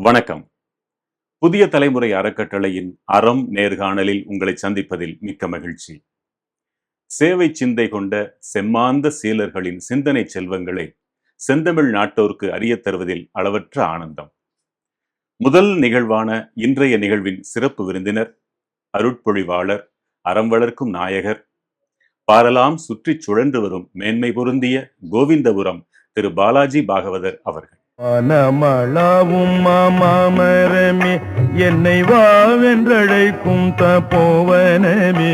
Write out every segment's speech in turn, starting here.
வணக்கம். புதிய தலைமுறை அறக்கட்டளையின் அறம் நேர்காணலில் உங்களை சந்திப்பதில் மிக்க மகிழ்ச்சி. சேவை சிந்தை கொண்ட செம்மாந்த சீலர்களின் சிந்தனை செல்வங்களை செந்தமிழ் நாட்டோருக்கு அறியத் தருவதில் அளவற்ற ஆனந்தம். முதல் நிகழ்வான இன்றைய நிகழ்வின் சிறப்பு விருந்தினர், அருட்பொழிவாளர், அறம் வளர்க்கும் நாயகர், பாரலாம் சுற்றிச் சுழன்று வரும் மேன்மை பொருந்திய கோவிந்தபுரம் திரு பாலாஜி பாகவதர் அவர்கள். மனமளவும் மாமரமே என்னை வாவென்றழைக்கும் தபோவனமே.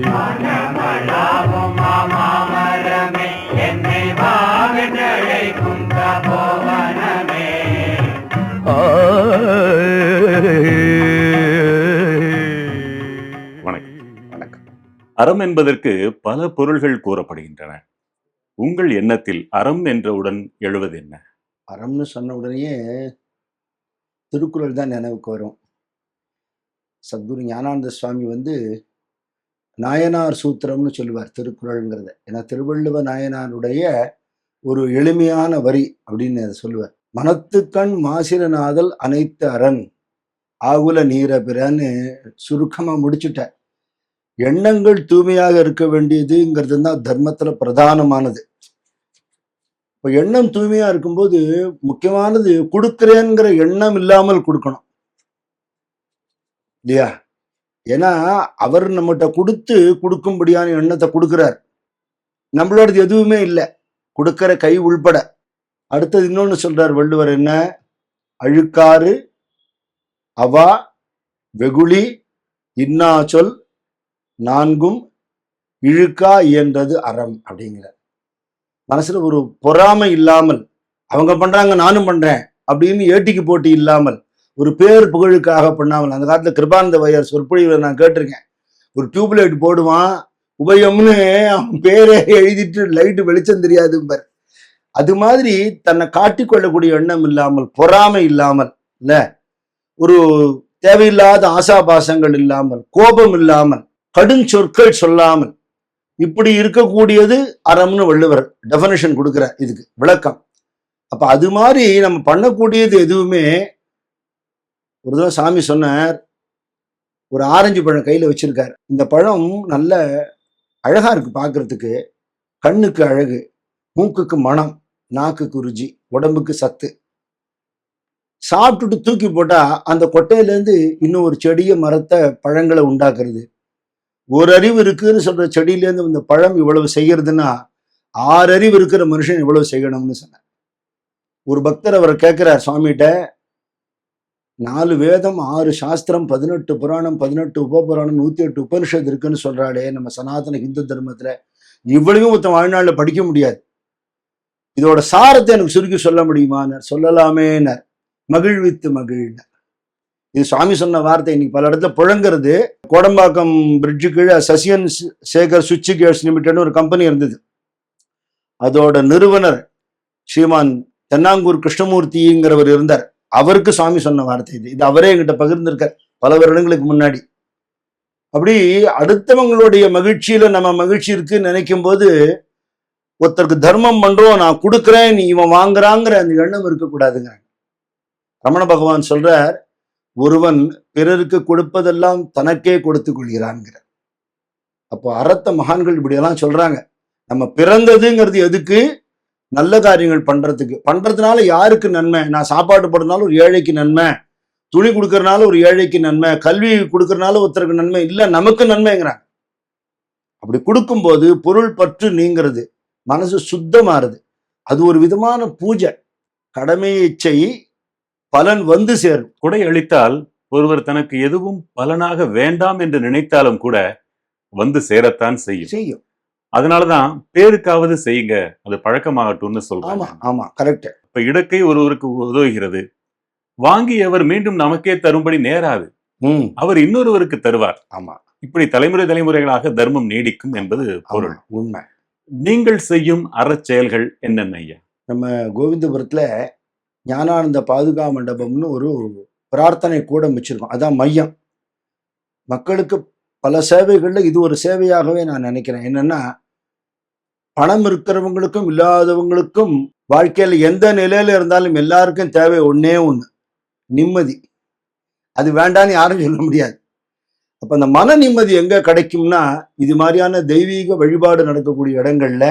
மனமளவும் மாமரமே என்னை வாவென்றழைக்கும் தபோவனமே. வணக்கம். அறம் என்பதற்கு பல பொருள்கள் கூறப்படுகின்றன. உங்கள் எண்ணத்தில் அறம் என்றவுடன் எழுவது என்ன? அறம்னு சொன்ன உடனேயே திருக்குறள் தான் நினைவுக்கு வரும். சத்குரு ஞானானந்த சுவாமி நாயனார் சூத்திரம்னு சொல்லுவார் திருக்குறள்ங்கிறத. ஏன்னா திருவள்ளுவ நாயனாருடைய ஒரு எளிமையான வரி அப்படின்னு அதை சொல்லுவார். மனத்துக்கண் மாசிரநாதல் அனைத்து அரண் ஆகுல நீரபிரன்னு சுருக்கமா முடிச்சுட்டார். எண்ணங்கள் தூய்மையாக இருக்க வேண்டியதுங்கிறது தான் தர்மத்துல பிரதானமானது. இப்போ எண்ணம் தூய்மையா இருக்கும்போது முக்கியமானது கொடுக்கிறேங்கிற எண்ணம் இல்லாமல் கொடுக்கணும் இல்லையா? ஏன்னா அவர் நம்மகிட்ட கொடுக்கும்படியான எண்ணத்தை கொடுக்கிறார். நம்மளோடது எதுவுமே இல்லை, கொடுக்கிற கை உள்பட. அடுத்தது இன்னொன்னு சொல்றார் வள்ளுவர், என்ன? அழுக்காறு அவா வெகுளி இன்னா சொல் நான்கும் இழுக்கா இயன்றது அறம் அப்படிங்கிறார். மனசுல ஒரு பொறாமை இல்லாமல், அவங்க பண்றாங்க நானும் பண்றேன் அப்படின்னு ஏட்டிக்கு போட்டி இல்லாமல், ஒரு பேர் புகழுக்காக பண்ணாமல். அந்த காலத்துல கிருபானந்த வையர் சொற்பொழிவை நான் கேட்டிருக்கேன். ஒரு டியூப்லைட் போடுவான், உபயம்னு அவன் பேரே எழுதிட்டு லைட்டு வெளிச்சம் தெரியாதும்பார். அது மாதிரி தன்னை காட்டிக்கொள்ளக்கூடிய எண்ணம் இல்லாமல், பொறாமை இல்லாமல், இல்ல ஒரு தேவையில்லாத ஆசாபாசங்கள் இல்லாமல், கோபம் இல்லாமல், கடும் சொற்கள் சொல்லாமல், இப்படி இருக்கக்கூடியது அறம்னு வள்ளுவர் டெஃபனிஷன் கொடுக்குற இதுக்கு விளக்கம். அப்ப அது மாதிரி நம்ம பண்ணக்கூடியது எதுவுமே. ஒரு தடவை சாமி சொன்னார், ஒரு ஆரஞ்சு பழம் கையில வச்சிருக்காரு. இந்த பழம் நல்ல அழகா இருக்கு பார்க்கறதுக்கு, கண்ணுக்கு அழகு, மூக்குக்கு மனம், நாக்குக்கு ருச்சி, உடம்புக்கு சத்து. சாப்பிட்டுட்டு தூக்கி போட்டா அந்த கொட்டையிலேருந்து இன்னும் ஒரு செடியை மரத்தை பழங்களை உண்டாக்குறது. ஒரு அறிவு இருக்குன்னு சொல்ற செடியிலேருந்து இந்த பழம் இவ்வளவு செய்யறதுன்னா 6 அறிவு இருக்கிற மனுஷன் இவ்வளவு செய்யணும்னு சொன்னார். ஒரு பக்தர் அவரை கேட்கிறார் சுவாமிகிட்ட, 4 வேதம் 6 சாஸ்திரம் 18 புராணம் 18 உபபுராணம் 108 உபனிஷத் இருக்குன்னு சொல்றாளே நம்ம சனாதன இந்து தர்மத்துல, இவ்வளவும் மொத்தம் வாழ்நாள்ல படிக்க முடியாது, இதோட சாரத்தை எனக்கு சுருக்கி சொல்ல முடியுமான்னார். சொல்லலாமேனார். மகிழ்வித்து மகிழ்னார். இது சுவாமி சொன்ன வார்த்தை இன்னைக்கு பல இடத்துல புழங்குறது. கோடம்பாக்கம் பிரிட்ஜு கீழே சசியன் சேகர் சுவிட்ச் கேர்ஸ் லிமிடெட்னு ஒரு கம்பெனி இருந்தது. அதோட நிறுவனர் ஸ்ரீமான் தென்னாங்கூர் கிருஷ்ணமூர்த்திங்கிறவர் இருந்தார். அவருக்கு சுவாமி சொன்ன வார்த்தை இது. இது அவரே என்கிட்ட பகிர்ந்திருக்கார் பல வருடங்களுக்கு முன்னாடி. அப்படி அடுத்தவங்களுடைய மகிழ்ச்சியில நம்ம மகிழ்ச்சி இருக்குன்னு நினைக்கும் போது, ஒருத்தருக்கு தர்மம் பண்றோம், நான் கொடுக்குறேன், நீ இவன் வாங்குறாங்கிற அந்த எண்ணம் இருக்கக்கூடாதுங்க. ரமண பகவான் சொல்றார், ஒருவன் பிறருக்கு கொடுப்பதெல்லாம் தனக்கே கொடுத்து கொள்கிறான்ங்கிற. அப்போ அறத்த மகான்கள் இப்படியெல்லாம் சொல்றாங்க. நம்ம பிறந்ததுங்கிறது எதுக்கு? நல்ல காரியங்கள் பண்றதுக்கு. பண்றதுனால யாருக்கு நன்மை? நான் சாப்பாடு போடுறதுனால ஒரு ஏழைக்கு நன்மை, துணி கொடுக்கறதுனால ஒரு ஏழைக்கு நன்மை, கல்வி கொடுக்கறதுனால ஒருத்தருக்கு நன்மை இல்லை, நமக்கு நன்மைங்கிறாங்க. அப்படி கொடுக்கும்போது பொருள் பற்று நீங்கிறது, மனசு சுத்தமாறுது. அது ஒரு விதமான பூஜை. கடமையை செய், பலன் வந்து சேரும். கொடை அளித்தால் ஒருவர் தனக்கு எதுவும் பலனாக வேண்டாம் என்று நினைத்தாலும் கூட வந்து சேரத்தான் செய்யும். அதனாலதான் பேருக்காவது செய்யுங்க, அது பழக்கமாகட்டும்னு சொல்றாங்க. ஆமா, கரெக்ட். இப்ப இடக்கை ஒருவருக்கு உதவுகிறது, வாங்கியவர் மீண்டும் நமக்கே தரும்படி நேராது, அவர் இன்னொருவருக்கு தருவார். ஆமா, இப்படி தலைமுறைகளாக தர்மம் நீடிக்கும் என்பது பொருள். உண்மை. நீங்கள் செய்யும் அறச்செயல்கள் என்னென்ன ஐயா? நம்ம கோவிந்தபுரத்துல ஞானானந்த பாதுகா மண்டபம்னு ஒரு பிரார்த்தனை கூடம் வச்சிருக்கோம். அதான் மையம். மக்களுக்கு பல சேவைகள்ல இது ஒரு சேவையாகவே நான் நினைக்கிறேன். என்னன்னா, பணம் இருக்கிறவங்களுக்கும் இல்லாதவங்களுக்கும் வாழ்க்கையில எந்த நிலையில இருந்தாலும் எல்லாருக்கும் தேவை ஒண்ணே ஒண்ணு, நிம்மதி. அது வேண்டான்னு யாரும் சொல்ல முடியாது. அப்ப அந்த மன நிம்மதி எங்க கிடைக்கும்னா, இது மாதிரியான தெய்வீக வழிபாடு நடக்கக்கூடிய இடங்கள்ல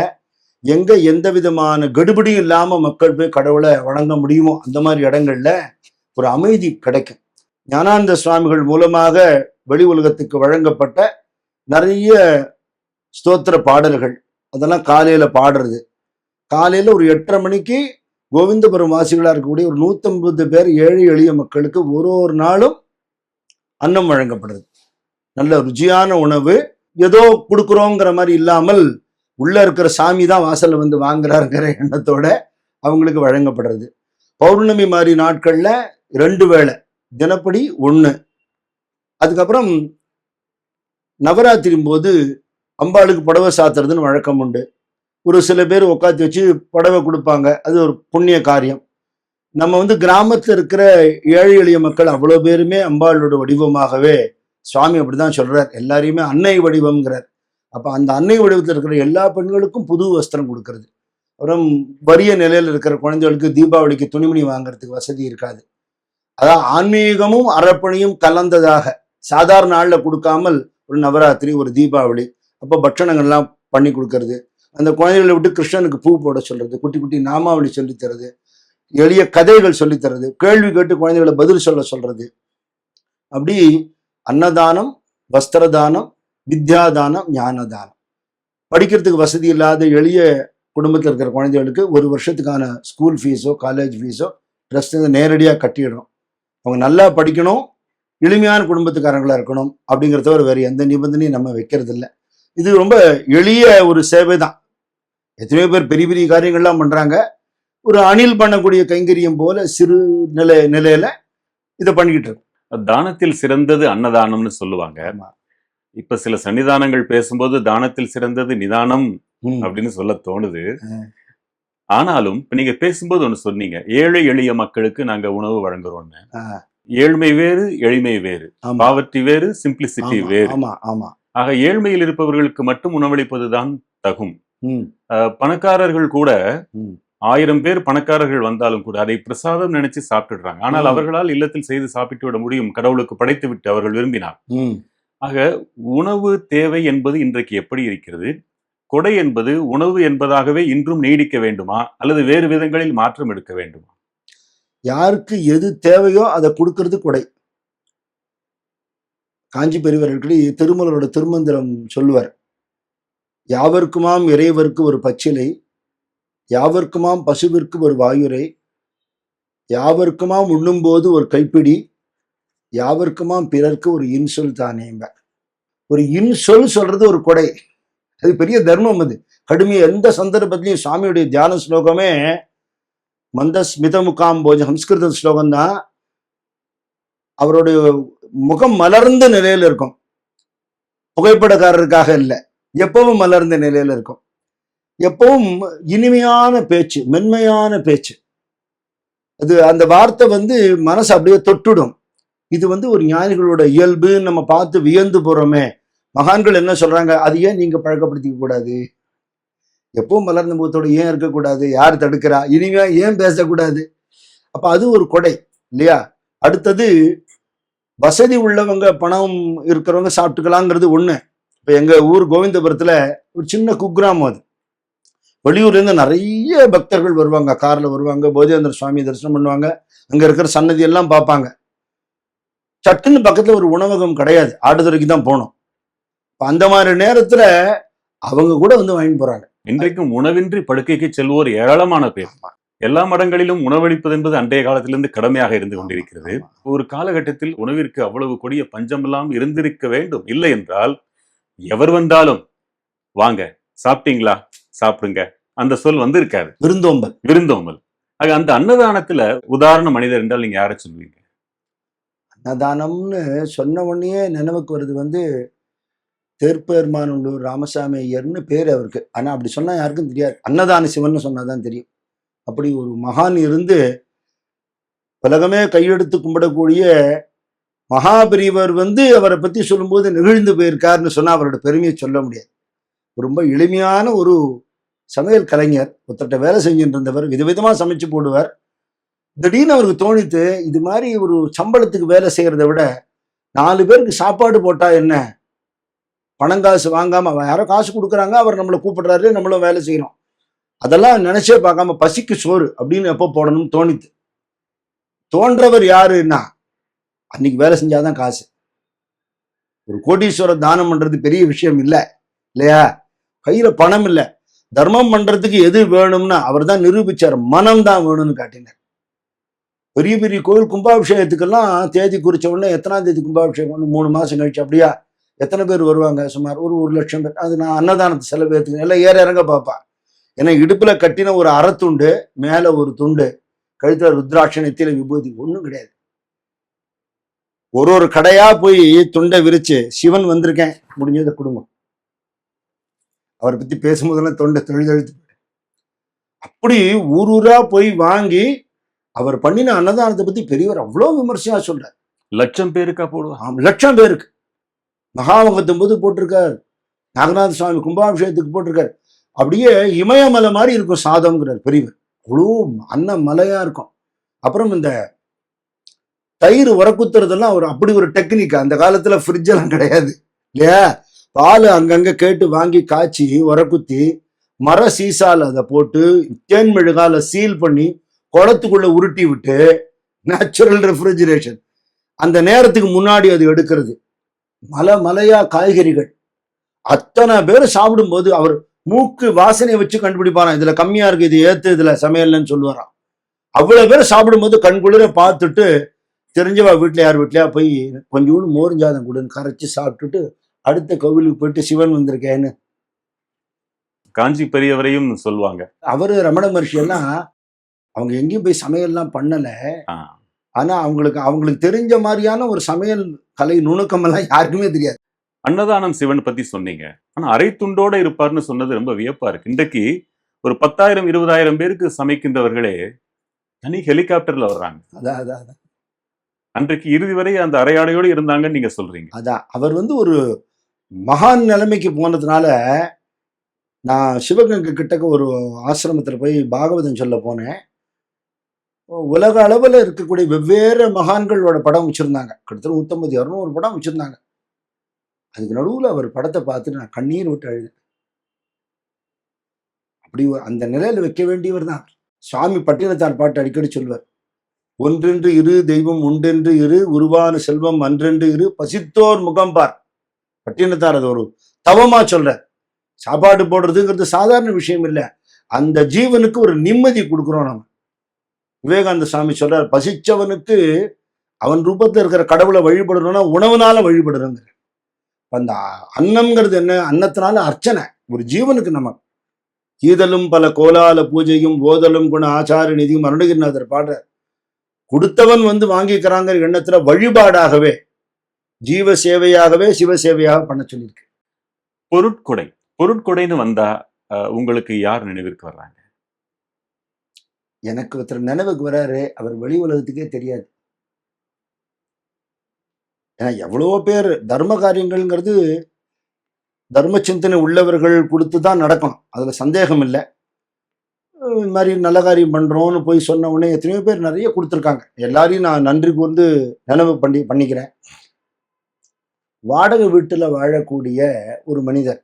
எங்க எந்த விதமான கெடுபிடியும் இல்லாம மக்கள் போய் கடவுளை வணங்க முடியுமோ அந்த மாதிரி இடங்கள்ல ஒரு அமைதி கிடைக்கும். ஞானானந்த சுவாமிகள் மூலமாக வெளி உலகத்துக்கு வழங்கப்பட்ட நிறைய ஸ்தோத்திர பாடல்கள், அதெல்லாம் காலையில பாடுறது. காலையில ஒரு 8:30 மணிக்கு கோவிந்தபுரம் வாசிகளா இருக்கக்கூடிய ஒரு 150 பேர் ஏழை எளிய மக்களுக்கு ஒரு நாளும் அன்னம் வழங்கப்படுறது. நல்ல ருச்சியான உணவு, ஏதோ கொடுக்குறோங்கிற மாதிரி இல்லாமல் உள்ள இருக்கிற சாமி தான் வாசல்ல வந்து வாங்குறாருங்கிற எண்ணத்தோட அவங்களுக்கு வழங்கப்படுறது. பௌர்ணமி மாதிரி நாட்கள்ல 2 வேளை, தினப்படி 1. அதுக்கப்புறம் நவராத்திரி போது அம்பாளுக்கு புடவை சாத்துறதுன்னு வழக்கம் உண்டு. ஒரு சில பேர் உட்காந்து வச்சு புடவை கொடுப்பாங்க. அது ஒரு புண்ணிய காரியம். நம்ம வந்து கிராமத்துல இருக்கிற ஏழை எளிய மக்கள் அவ்வளவு பேருமே அம்பாளோட வடிவமாகவே சுவாமி அப்படிதான் சொல்றார். எல்லாரையுமே அன்னை வடிவம்ங்கிறார். அப்ப அந்த அன்னை வடிவத்தில் இருக்கிற எல்லா பெண்களுக்கும் புது வஸ்திரம் கொடுக்கறது. அப்புறம் வறிய நிலையில இருக்கிற குழந்தைகளுக்கு தீபாவளிக்கு துணிமணி வாங்குறதுக்கு வசதி இருக்காது. அதான் ஆன்மீகமும் அறப்பணியும் கலந்ததாக சாதாரண நாள்ல கொடுக்காமல் ஒரு நவராத்திரி, ஒரு தீபாவளி அப்போ பட்சணங்கள்லாம் பண்ணி கொடுக்கறது. அந்த குழந்தைகளை விட்டு கிருஷ்ணனுக்கு பூ போட சொல்றது, குட்டி குட்டி நாமாவளி சொல்லித் தர்றது, எளிய கதைகள் சொல்லித் தர்றது, கேள்வி கேட்டு குழந்தைகளை பதில் சொல்றது. அப்படி அன்னதானம், வஸ்திரதானம், வித்யாதானம், ஞானதானம். படிக்கிறதுக்கு வசதி இல்லாத எளிய குடும்பத்தில் இருக்கிற குழந்தைகளுக்கு ஒரு வருஷத்துக்கான ஸ்கூல் ஃபீஸோ காலேஜ் ஃபீஸோ ட்ரஸ்ட் நேரடியாக கட்டிடுறோம். அவங்க நல்லா படிக்கணும், எளிமையான குடும்பத்துக்காரங்களா இருக்கணும் அப்படிங்கிறத வேற எந்த நிபந்தனையும் நம்ம வைக்கிறது இல்லை. இது ரொம்ப எளிய ஒரு சேவை தான். எத்தனையோ பேர் பெரிய பெரிய காரியங்கள்லாம் பண்றாங்க. ஒரு அணில் பண்ணக்கூடிய கைங்கரியம் போல சிறு நிலையில இதை பண்ணிக்கிட்டு இருக்கு. தானத்தில் சிறந்தது அன்னதானம்னு சொல்லுவாங்க. இப்ப சில சன்னிதானங்கள் பேசும்போது தானத்தில் சிறந்தது நிதானம் அப்படின்னு சொல்ல தோணுது. ஆனாலும் இப்ப நீங்க பேசும்போது ஒண்ணு சொன்னீங்க, ஏழை எளிய மக்களுக்கு நாங்க உணவு வழங்குறோம்னு. ஏழ்மை வேறு, எளிமை வேறு, பாவர்ட்டி வேறு, சிம்பிளிசிட்டி வேறு. ஆக ஏழ்மையில் இருப்பவர்களுக்கு மட்டும் உணவளிப்பதுதான் தகும். பணக்காரர்கள் கூட 1000 பேர் பணக்காரர்கள் வந்தாலும் கூட அதை பிரசாதம் நினைச்சு சாப்பிட்டுடுறாங்க. ஆனால் அவர்களால் இல்லத்தில் செய்து சாப்பிட்டு விட முடியும், கடவுளுக்கு படைத்து விட்டு அவர்கள் விரும்பினார். ஆக உணவு தேவை என்பது இன்றைக்கு எப்படி இருக்கிறது? கொடை என்பது உணவு என்பதாகவே இன்றும் நீடிக்க வேண்டுமா, அல்லது வேறு விதங்களில் மாற்றம் எடுக்க வேண்டுமா? யாருக்கு எது தேவையோ அதை கொடுக்கறது கொடை. காஞ்சி பெரியவர்கள் திருமலரோட திருமந்திரம் சொல்லுவார், யாவர்க்குமாம் இறைவருக்கு ஒரு பச்சிலை, யாவர்க்குமாம் பசுவிற்கு ஒரு வாயுரை, யாவர்க்குமாம் உண்ணும்போது ஒரு கைப்பிடி, யாவர்க்குமாம் பிறர்க்கு ஒரு இன்சொல் தானேங்க. ஒரு இன்சொல் சொல்றது ஒரு கொடை. அது பெரிய தர்மம். அது கடுமையை எந்த சந்தர்ப்பத்திலையும் சுவாமியுடைய தியான ஸ்லோகமே மந்த ஸ்மிதமுகாம் போஜ சம்ஸ்கிருத ஸ்லோகம் தான். அவருடைய முகம் மலர்ந்த நிலையில இருக்கும், புகைப்படக்காரருக்காக இல்லை, எப்பவும் மலர்ந்த நிலையில இருக்கும். எப்பவும் இனிமையான பேச்சு, மென்மையான பேச்சு. அது அந்த வார்த்தை மனசு அப்படியே தொட்டுடும். இது ஒரு ஞானிகளோட இயல்பு. நம்ம பார்த்து வியந்து போறோமே. மகான்கள் என்ன சொல்றாங்க, அது ஏன் நீங்க பழக்கப்படுத்திக்க கூடாது? எப்பவும் மலர்ந்த முகத்தோட ஏன் இருக்கக்கூடாது? யார் தடுக்கிறா? இனிமையா ஏன் பேசக்கூடாது? அப்ப அது ஒரு கொடை இல்லையா? அடுத்தது வசதி உள்ளவங்க, பணம் இருக்கிறவங்க சாப்பிட்டுக்கலாங்கிறது ஒண்ணு. இப்ப எங்க ஊர் கோவிந்தபுரத்துல ஒரு சின்ன குக்கிராமம். அது வெளியூர்ல இருந்து நிறைய பக்தர்கள் வருவாங்க, கார்ல வருவாங்க, போதேந்திர சுவாமி தரிசனம் பண்ணுவாங்க, அங்க இருக்கிற சன்னதி எல்லாம் பார்ப்பாங்க. சட்டுன்னு பக்கத்துல ஒரு உணவகம் கிடையாது, ஆடுதுறைக்கு தான் போனோம். அந்த மாதிரி நேரத்துல அவங்க கூட வாங்கிட்டு போறாங்க. இன்றைக்கும் உணவின்றி படுக்கைக்கு செல்வோர் ஏராளமான பேர். எல்லா மடங்களிலும் உணவளிப்பது என்பது அன்றைய காலத்திலிருந்து கடமையாக இருந்து கொண்டிருக்கிறது. ஒரு காலகட்டத்தில் உணவிற்கு அவ்வளவு கொடிய பஞ்சமெல்லாம் இருந்திருக்க வேண்டும். இல்லை என்றால் எவர் வந்தாலும் வாங்க, சாப்பிட்டீங்களா, சாப்பிடுங்க, அந்த சொல் இருக்காது. விருந்தோம்பல். ஆக அந்த அன்னதானத்துல உதாரண மனிதர் என்றால் நீங்க யாரை சொல்லுவீங்க? அன்னதானம்னு சொன்ன உடனே நினைவுக்கு வருது தேர்ப்பெருமானூர் ராமசாமி ஐயர்னு பேர் அவருக்கு. ஆனா அப்படி சொன்னா யாருக்கும் தெரியாது. அன்னதான சிவன் சொன்னாதான் தெரியும். அப்படி ஒரு மகான் இருந்து உலகமே கையெடுத்து கும்பிடக்கூடிய மகாபெரியவர் அவரை பத்தி சொல்லும்போது நெகிழ்ந்து போயிருக்காருன்னு சொன்னா அவரோட பெருமையை சொல்ல முடியாது. ரொம்ப எளிமையான ஒரு சமையல் கலைஞர். ஒருத்தட்ட வேலை செஞ்சுட்டு இருந்தவர், விதவிதமா சமைச்சு போடுவார். திடீர்னு அவருக்கு தோணித்து, இது மாதிரி ஒரு சம்பளத்துக்கு வேலை செய்யறதை விட 4 பேருக்கு சாப்பாடு போட்டா என்ன, பணம் காசு வாங்காம யாரோ காசு கொடுக்குறாங்க, அவர் நம்மளை கூப்பிடுறாரு, நம்மளும் வேலை செய்யறோம், அதெல்லாம் நினைச்சே பார்க்காம பசிக்கு சோறு அப்படின்னு எப்போ போடணும்னு தோணித்து. தோன்றவர் யாருன்னா, அன்னைக்கு வேலை செஞ்சாதான் காசு. ஒரு கோடீஸ்வரர் தானம் பண்றது பெரிய விஷயம் இல்லை இல்லையா? கையில பணம் இல்லை, தர்மம் பண்றதுக்கு எது வேணும்னா அவர் தான் நிரூபிச்சார், மனம் தான் வேணும்னு காட்டினார். பெரிய பெரிய கோவில் கும்பாபிஷேகத்துக்கெல்லாம் தேதி குறிச்ச உடனே எத்தனாம் தேதி கும்பாபிஷேகம், 3 மாசம் கழிச்சு, அப்படியா எத்தனை பேர் வருவாங்க, சுமார் ஒரு 1,00,000 பேர். அது நான் அன்னதானத்து செலவு ஏற்றுக்கணும், எல்லாம் ஏற இறங்க பார்ப்பா. ஏன்னா இடுப்புல கட்டின ஒரு அறத்துண்டு, மேல ஒரு துண்டு, கழுத்துல ருத்ராட்ச, நெத்தியில விபூதி, ஒண்ணும் கிடையாது. ஒரு கடையா போய் துண்டை விரிச்சு, சிவன் வந்திருக்கேன், முடிஞ்சதை குடும்பம். அவரை பத்தி பேசும்போதெல்லாம் தொண்டை தொழிலெழுத்து. அப்படி ஊரா போய் வாங்கி அவர் பண்ணின அன்னதானத்தை பத்தி பெரியவர் அவ்வளவு விமர்சையா சொல்றார். 1,00,000 பேருக்கா போடுவாங்க? 1,00,000 பேருக்கு. மகாவங்கத்தும் போது போட்டிருக்கார், நாகநாத சுவாமி கும்பாபிஷேகத்துக்கு போட்டிருக்காரு. அப்படியே இமயமலை மாதிரி இருக்கும் சாதம்ங்கிறார் பெரியவர். அவ்வளோ அன்ன மலையா இருக்கும். அப்புறம் இந்த தயிர் உரக்குத்துறதெல்லாம் ஒரு அப்படி ஒரு டெக்னிக். அந்த காலத்துல ஃப்ரிட்ஜ் எல்லாம் கிடையாது இல்லையா? பால் அங்கங்க கேட்டு வாங்கி காய்ச்சி உரக்குத்தி மர சீசால அதை போட்டு தேன் மெழுகால சீல் பண்ணி குளத்துக்குள்ள உருட்டி விட்டு, நேச்சுரல் ரெஃப்ரிஜரேஷன், அந்த நேரத்துக்கு முன்னாடி அது எடுக்கிறது. மலையா காய்கறிகள் அத்தனை பேர் சாப்பிடும்போது அவர் மூக்கு வாசனையை வச்சு கண்டுபிடிப்பாராம், இதுல கம்மியா இருக்கு, இது ஏத்து, இதுல சமையல்னு சொல்லுவாராம். அவ்வளவு பேர் சாப்பிடும்போது கண்குளிர பார்த்துட்டு, தெரிஞ்சவா வீட்டுல யார் வீட்லயா போய் கொஞ்சோண்டு மோர்ஞ்சாதம் கொடுன்னு கரைச்சி சாப்பிட்டுட்டு அடுத்த கோவிலுக்கு போயிட்டு சிவன் வந்திருக்கேன்னு. காஞ்சி பெரியவரையும் சொல்லுவாங்க. அவரு ரமண மகர்ஷி எல்லாம் அவங்க எங்கேயும் போய் சமையல்லாம் பண்ணல. ஆனா அவங்களுக்கு தெரிஞ்ச மாதிரியான ஒரு சமையல் கலை நுணுக்கம் எல்லாம் யாருக்குமே தெரியாது. அன்னதானம் சிவன் பத்தி சொன்னீங்க, ஆனா அரை துண்டோட இருப்பார்னு சொன்னது ரொம்ப வியப்பா இருக்கு. இன்றைக்கு ஒரு 10,000 20,000 பேருக்கு சமைக்கின்றவர்களே தனி ஹெலிகாப்டர்ல வர்றாங்க. அதான் அன்றைக்கு இறுதி வரை அந்த அரையாடையோடு இருந்தாங்கன்னு நீங்க சொல்றீங்க. அதான் அவர் ஒரு மகான் நிலைமைக்கு போனதுனால, நான் சிவகங்கை கிட்டக்க ஒரு ஆசிரமத்துல போய் பாகவதம் சொல்ல போனேன். உலக அளவில் இருக்கக்கூடிய வெவ்வேறு மகான்களோட படம் வச்சிருந்தாங்க. கிட்டத்தட்ட 150-200 படம் வச்சிருந்தாங்க. அதுக்கு நடுவில் அவர் படத்தை பார்த்துட்டு நான் கண்ணீர் விட்டு அழுது. அப்படி அந்த நிலையில வைக்க வேண்டியவர் தான். சுவாமி பட்டினத்தார் பாட்டு அடிக்கடி சொல்வார், ஒன்றென்று இரு தெய்வம் உண்டென்று இரு, உருவான செல்வம் அன்றென்று இரு, பசித்தோர் முகம்பார். பட்டினத்தார் அது ஒரு தவமா சொல்றார். சாப்பாடு போடுறதுங்கிறது சாதாரண விஷயம் இல்லை, அந்த ஜீவனுக்கு ஒரு நிம்மதி கொடுக்குறோம் நம்ம. விவேகானந்த சுவாமி சொல்றார், பசிச்சவனுக்கு அவன் ரூபத்தில் இருக்கிற கடவுளை வழிபடணும்னா உணவுனால வழிபடுறோங்க. அந்த அன்னம்ங்கிறது என்ன, அன்னத்தினால அர்ச்சனை ஒரு ஜீவனுக்கு. நம்ம ஈதலும் பல கோலால பூஜையும் ஓதலும் குண ஆச்சார நிதியும் அருணகிரிநாதர் பாடுற, கொடுத்தவன் வாங்கிக்கிறாங்கிற எண்ணத்துல வழிபாடாகவே ஜீவ சேவையாகவே சிவ சேவையாக பண்ண சொல்லியிருக்கு. பொருட்கொடைன்னு வந்தா உங்களுக்கு யார் நினைவிற்கு வர்றாங்க? எனக்கு ஒருத்தர் நினைவுக்கு வராரு, அவர் வெளி உலகத்துக்கே தெரியாது. ஏன்னா எவ்வளவோ பேர் தர்ம காரியங்கள்ங்கிறது தர்ம சிந்தனை உள்ளவர்கள் கொடுத்து தான் நடக்கணும், அதுல சந்தேகம் இல்லை. இந்த மாதிரி நல்ல காரியம் பண்றோம்னு போய் சொன்ன உடனே எத்தனையோ பேர் நிறைய கொடுத்துருக்காங்க. எல்லாரையும் நான் நன்றி கூர்ந்து நினைவு பண்ணிக்கிறேன். வாடகை வீட்டுல வாழக்கூடிய ஒரு மனிதர்,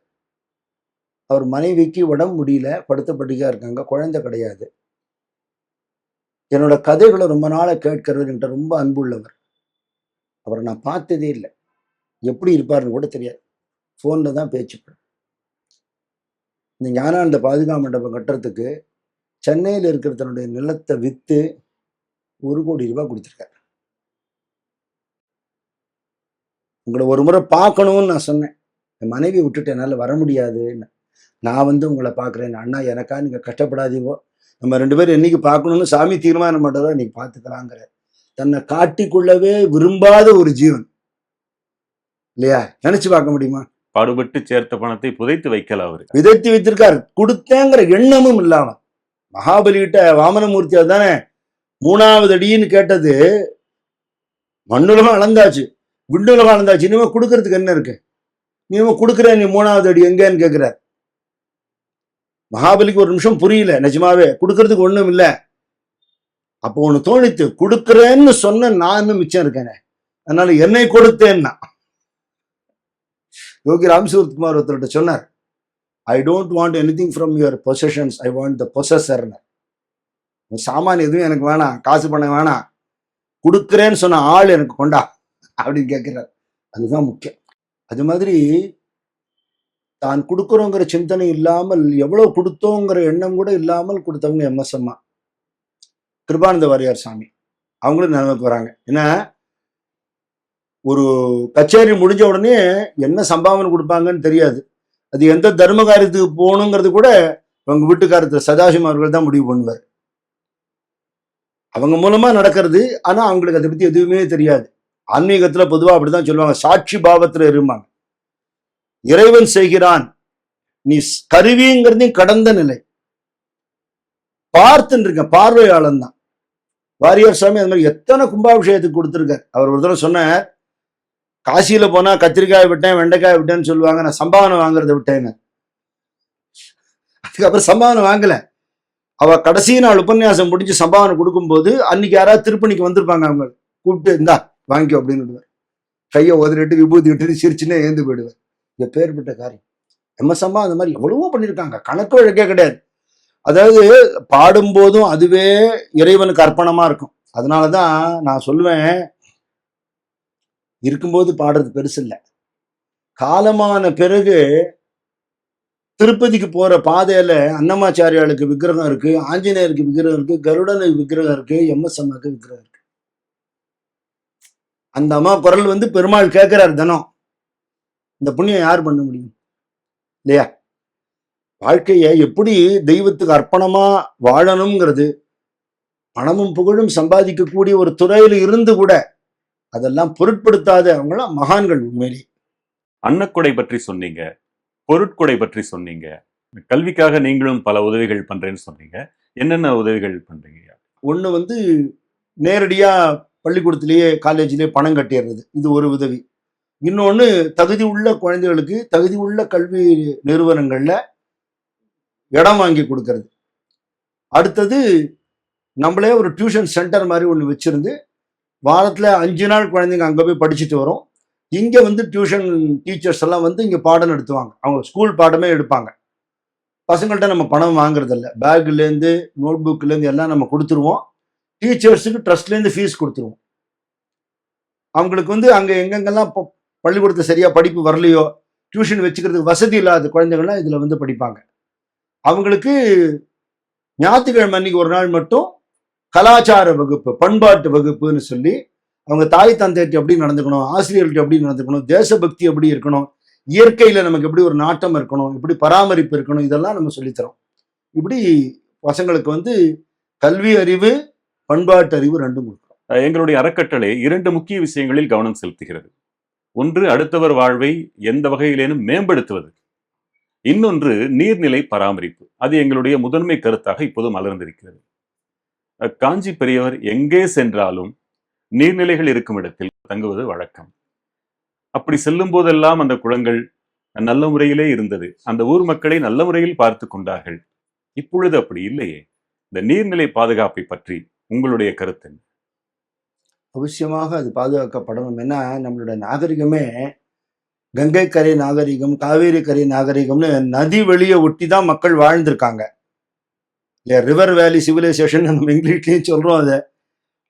அவர் மனைவிக்கு உடம்பு முடியல, படுத்த படுக்கையா இருக்காங்க, குழந்தை கிடையாது. என்னோட கதைகளை ரொம்ப நாளை கேட்கறது என்கிட்ட ரொம்ப அன்புள்ளவர். அவரை நான் பார்த்ததே இல்லை, எப்படி இருப்பாருன்னு கூட தெரியாது, ஃபோன்ல தான் பேச்சு. இந்த ஞானானந்த பாதுகா மண்டபம் கட்டுறதுக்கு சென்னையில் இருக்கிற தன்னுடைய நிலத்தை விற்று 1 கோடி ரூபாய் கொடுத்துருக்காரு. உங்களை ஒரு முறை பார்க்கணும்னு நான் சொன்னேன். என் மனைவி விட்டுட்டு என்னால் வர முடியாதுன்னு. நான் உங்களை பார்க்குறேன். அண்ணா, எனக்கா நீங்கள் கஷ்டப்படாதீங்கோ, நம்ம 2 பேரும் என்னைக்கு பார்க்கணும்னு சாமி தீர்மானம் பண்ணுறதோ இன்னைக்கு பார்த்துக்கலாங்கிற. தன்னை காட்டிக்கொள்ளவே விரும்பாத ஒரு ஜீவன் இல்லையா? நினைச்சு பார்க்க முடியுமா? பாடுபட்டு சேர்த்த பணத்தை புதைத்து வைக்கல, அவரு விதைத்து வைத்திருக்காரு. கொடுத்தேங்கிற எண்ணமும் இல்லாம. மகாபலிகிட்ட வாமனமூர்த்தி தானே 3வது அடின்னு கேட்டது, மண்ணுலகம் அளந்தாச்சு, விண்ணுலகம் அளந்தாச்சு, இனிமே கொடுக்கறதுக்கு என்ன இருக்கு, நீ கொடுக்குற, நீ 3வது அடி எங்கன்னு கேட்கிறார். மகாபலிக்கு ஒரு நிமிஷம் புரியல, நிஜமாவே கொடுக்கறதுக்கு ஒண்ணும் இல்லை. அப்போ ஒண்ணு தோணித்து, கொடுக்கிறேன்னு சொன்ன நான் இன்னும் மிச்சம் இருக்கேனே, அதனால என்னை கொடுத்தேன்னா. யோகி ராம்சூர்குமார் ஒருத்தர்கிட்ட சொன்னார், I don't want anything from your possessions, I want the பொசஸர்னு. சாமான் எதுவும் எனக்கு வேணாம், காசு பணம் வேணாம், கொடுக்குறேன்னு சொன்ன ஆள் எனக்கு கொண்டா அப்படின்னு கேட்கிறார். அதுதான் முக்கியம். அது மாதிரி தான் கொடுக்குறோங்கிற சிந்தனை இல்லாமல், எவ்வளவு கொடுத்தோங்கிற எண்ணம் கூட இல்லாமல் கொடுத்தவங்க எம்எஸ் அம்மா, கிருபானந்த வாரியார் சாமி. அவங்களும் நினைவுக்கு வராங்க. ஏன்னா ஒரு கச்சேரி முடிஞ்ச உடனே என்ன சம்பாவனை கொடுப்பாங்கன்னு தெரியாது. அது எந்த தர்ம காரியத்துக்கு போகணுங்கிறது கூட அவங்க வீட்டுக்காரர் சதாசிவம் அவர்கள் தான் முடிவு பண்ணுவார். அவங்க மூலமா நடக்கிறது. ஆனா அவங்களுக்கு அதை பத்தி எதுவுமே தெரியாது. ஆன்மீகத்துல பொதுவா அப்படிதான் சொல்லுவாங்க, சாட்சி பாவத்துல இருப்பாங்க. இறைவன் செய்கிறான், நீ கருவிங்கிறதையும் கடந்த நிலை. பார்த்துன்னு இருக்க பார்வையாளன் தான். வாரியார் சாமி அது மாதிரி எத்தனை கும்பாபிஷேகத்துக்கு கொடுத்துருக்கார். அவர் ஒரு தடவை சொன்னார், காசியில போனா கத்திரிக்காய் விட்டேன் வெண்டைக்காய் விட்டேன்னு சொல்லுவாங்க, நான் சம்பாவனை வாங்குறத விட்டேன்னு. அதுக்கப்புறம் சம்பாவனை வாங்கல. அவ கடைசி நாள் உபன்யாசம் முடிஞ்சு சம்பாவனை கொடுக்கும்போது அன்னைக்கு யாராவது திருப்பணிக்கு வந்திருப்பாங்க, அவங்க கூப்பிட்டு இந்தா வாங்கிக்கோ அப்படின்னு கையை உதறிட்டு விபூதி விட்டு சிரிச்சுன்னே ஏந்து போயிடுவார். எப்பேற்பட்ட காரியம். எம்எஸ் அம்மா அந்த மாதிரி எவ்வளவோ பண்ணியிருக்காங்க, கணக்கு வழக்கே கிடையாது. அதாவது பாடும்போதும் அதுவே இறைவனுக்கு அர்ப்பணமா இருக்கும். அதனாலதான் நான் சொல்லுவேன், இருக்கும்போது பாடுறது பெருசு இல்லை, காலமான பிறகு திருப்பதிக்கு போற பாதையில அன்னமாச்சாரியாளுக்கு விக்கிரகம் இருக்கு, ஆஞ்சநேயருக்கு விக்கிரகம் இருக்கு, கருடனுக்கு விக்கிரகம் இருக்கு, எம்எஸ் அம்மாவுக்கு விக்கிரகம் இருக்கு. அந்த அம்மா குரல் வந்து பெருமாள் கேட்கிறார் தினம். இந்த புண்ணியம் யார் பண்ண முடியும் இல்லையா? வாழ்க்கையை எப்படி தெய்வத்துக்கு அர்ப்பணமா வாழணுங்கிறது, பணமும் புகழும் சம்பாதிக்கக்கூடிய ஒரு துறையில இருந்து கூட அதெல்லாம் பொருட்படுத்தாத அவங்களாம் மகான்கள். உண்மையிலே அன்னக்கொடை பற்றி சொன்னீங்க, பொருட்கொடை பற்றி சொன்னீங்க, கல்விக்காக நீங்களும் பல உதவிகள் பண்றேன்னு சொன்னீங்க. என்னென்ன உதவிகள் பண்றீங்க? ஒண்ணு வந்து நேரடியா பள்ளிக்கூடத்திலேயே காலேஜ்லயே பணம் கட்டிடுறது, இது ஒரு உதவி. இன்னொன்னு தகுதி உள்ள குழந்தைகளுக்கு தகுதி உள்ள கல்வி நிறுவனங்கள்ல இடம் வாங்கி கொடுக்கறது. அடுத்தது நம்மளே ஒரு டியூஷன் சென்டர் மாதிரி ஒன்று வச்சிருந்து வாரத்துல 5 நாள் குழந்தைங்க அங்க போய் படிச்சுட்டு வரும். இங்க வந்து டியூஷன் டீச்சர்ஸ் எல்லாம் வந்து இங்க பாடம் நடத்துவாங்க, அவங்க ஸ்கூல் பாடமே எடுப்பாங்க. பசங்கள்ட்ட நம்ம பணம் வாங்குறது இல்லை, பேக்ல இருந்து நோட் புக்ல இருந்து எல்லாம் நம்ம கொடுத்துருவோம். டீச்சர்ஸுக்கு ட்ரஸ்ட்ல இருந்து ஃபீஸ் கொடுத்துருவோம். அவங்களுக்கு வந்து அங்க எங்கெங்கெல்லாம் பள்ளிக்கூடத்தை சரியா படிப்பு வரலையோ, டியூஷன் வச்சுக்கிறதுக்கு வசதி இல்லாத குழந்தைகள்லாம் இதுல வந்து படிப்பாங்க. அவங்களுக்கு ஞாயிற்றுக்கிழமை அன்னைக்கு ஒரு நாள் மட்டும் கலாச்சார வகுப்பு, பண்பாட்டு வகுப்புன்னு சொல்லி அவங்க தாய் தந்தைக்கு எப்படி நடந்துக்கணும், ஆசிரியர்களுக்கு எப்படி நடந்துக்கணும், தேசபக்தி எப்படி இருக்கணும், இயற்கையில நமக்கு எப்படி ஒரு நாட்டம் இருக்கணும், எப்படி பராமரிப்பு இருக்கணும், இதெல்லாம் நம்ம சொல்லித்தரோம். இப்படி பசங்களுக்கு வந்து கல்வி அறிவு, பண்பாட்டு அறிவு ரெண்டும் கொடுக்குறோம். எங்களுடைய அறக்கட்டளை 2 முக்கிய விஷயங்களில் கவனம் செலுத்துகிறது. ஒன்று, அடுத்தவர் வாழ்வை எந்த வகையிலேனும் மேம்படுத்துவது. இன்னொன்று, நீர்நிலை பராமரிப்பு. அது எங்களுடைய முதன்மை கருத்தாக இப்போது மலர்ந்திருக்கிறது. காஞ்சி பெரியவர் எங்கே சென்றாலும் நீர்நிலைகள் இருக்கும் இடத்தில் தங்குவது வழக்கம். அப்படி செல்லும் போதெல்லாம் அந்த குளங்கள் நல்ல முறையிலே இருந்தது, அந்த ஊர் மக்களை நல்ல முறையில் பார்த்து கொண்டார்கள். இப்பொழுது அப்படி இல்லையே. இந்த நீர்நிலை பாதுகாப்பை பற்றி உங்களுடைய கருத்து என்ன? அவசியமாக அது பாதுகாக்கப்படணும். ஏன்னா நம்மளுடைய நாகரிகமே கங்கை கரை நாகரிகம், காவேரி கரை நாகரிகம்னு நதி வெளியே ஒட்டி தான் மக்கள் வாழ்ந்திருக்காங்க. ரிவர் வேலி சிவிலைசேஷன் நம்ம இங்கிலீஷ்லயும் சொல்றோம்.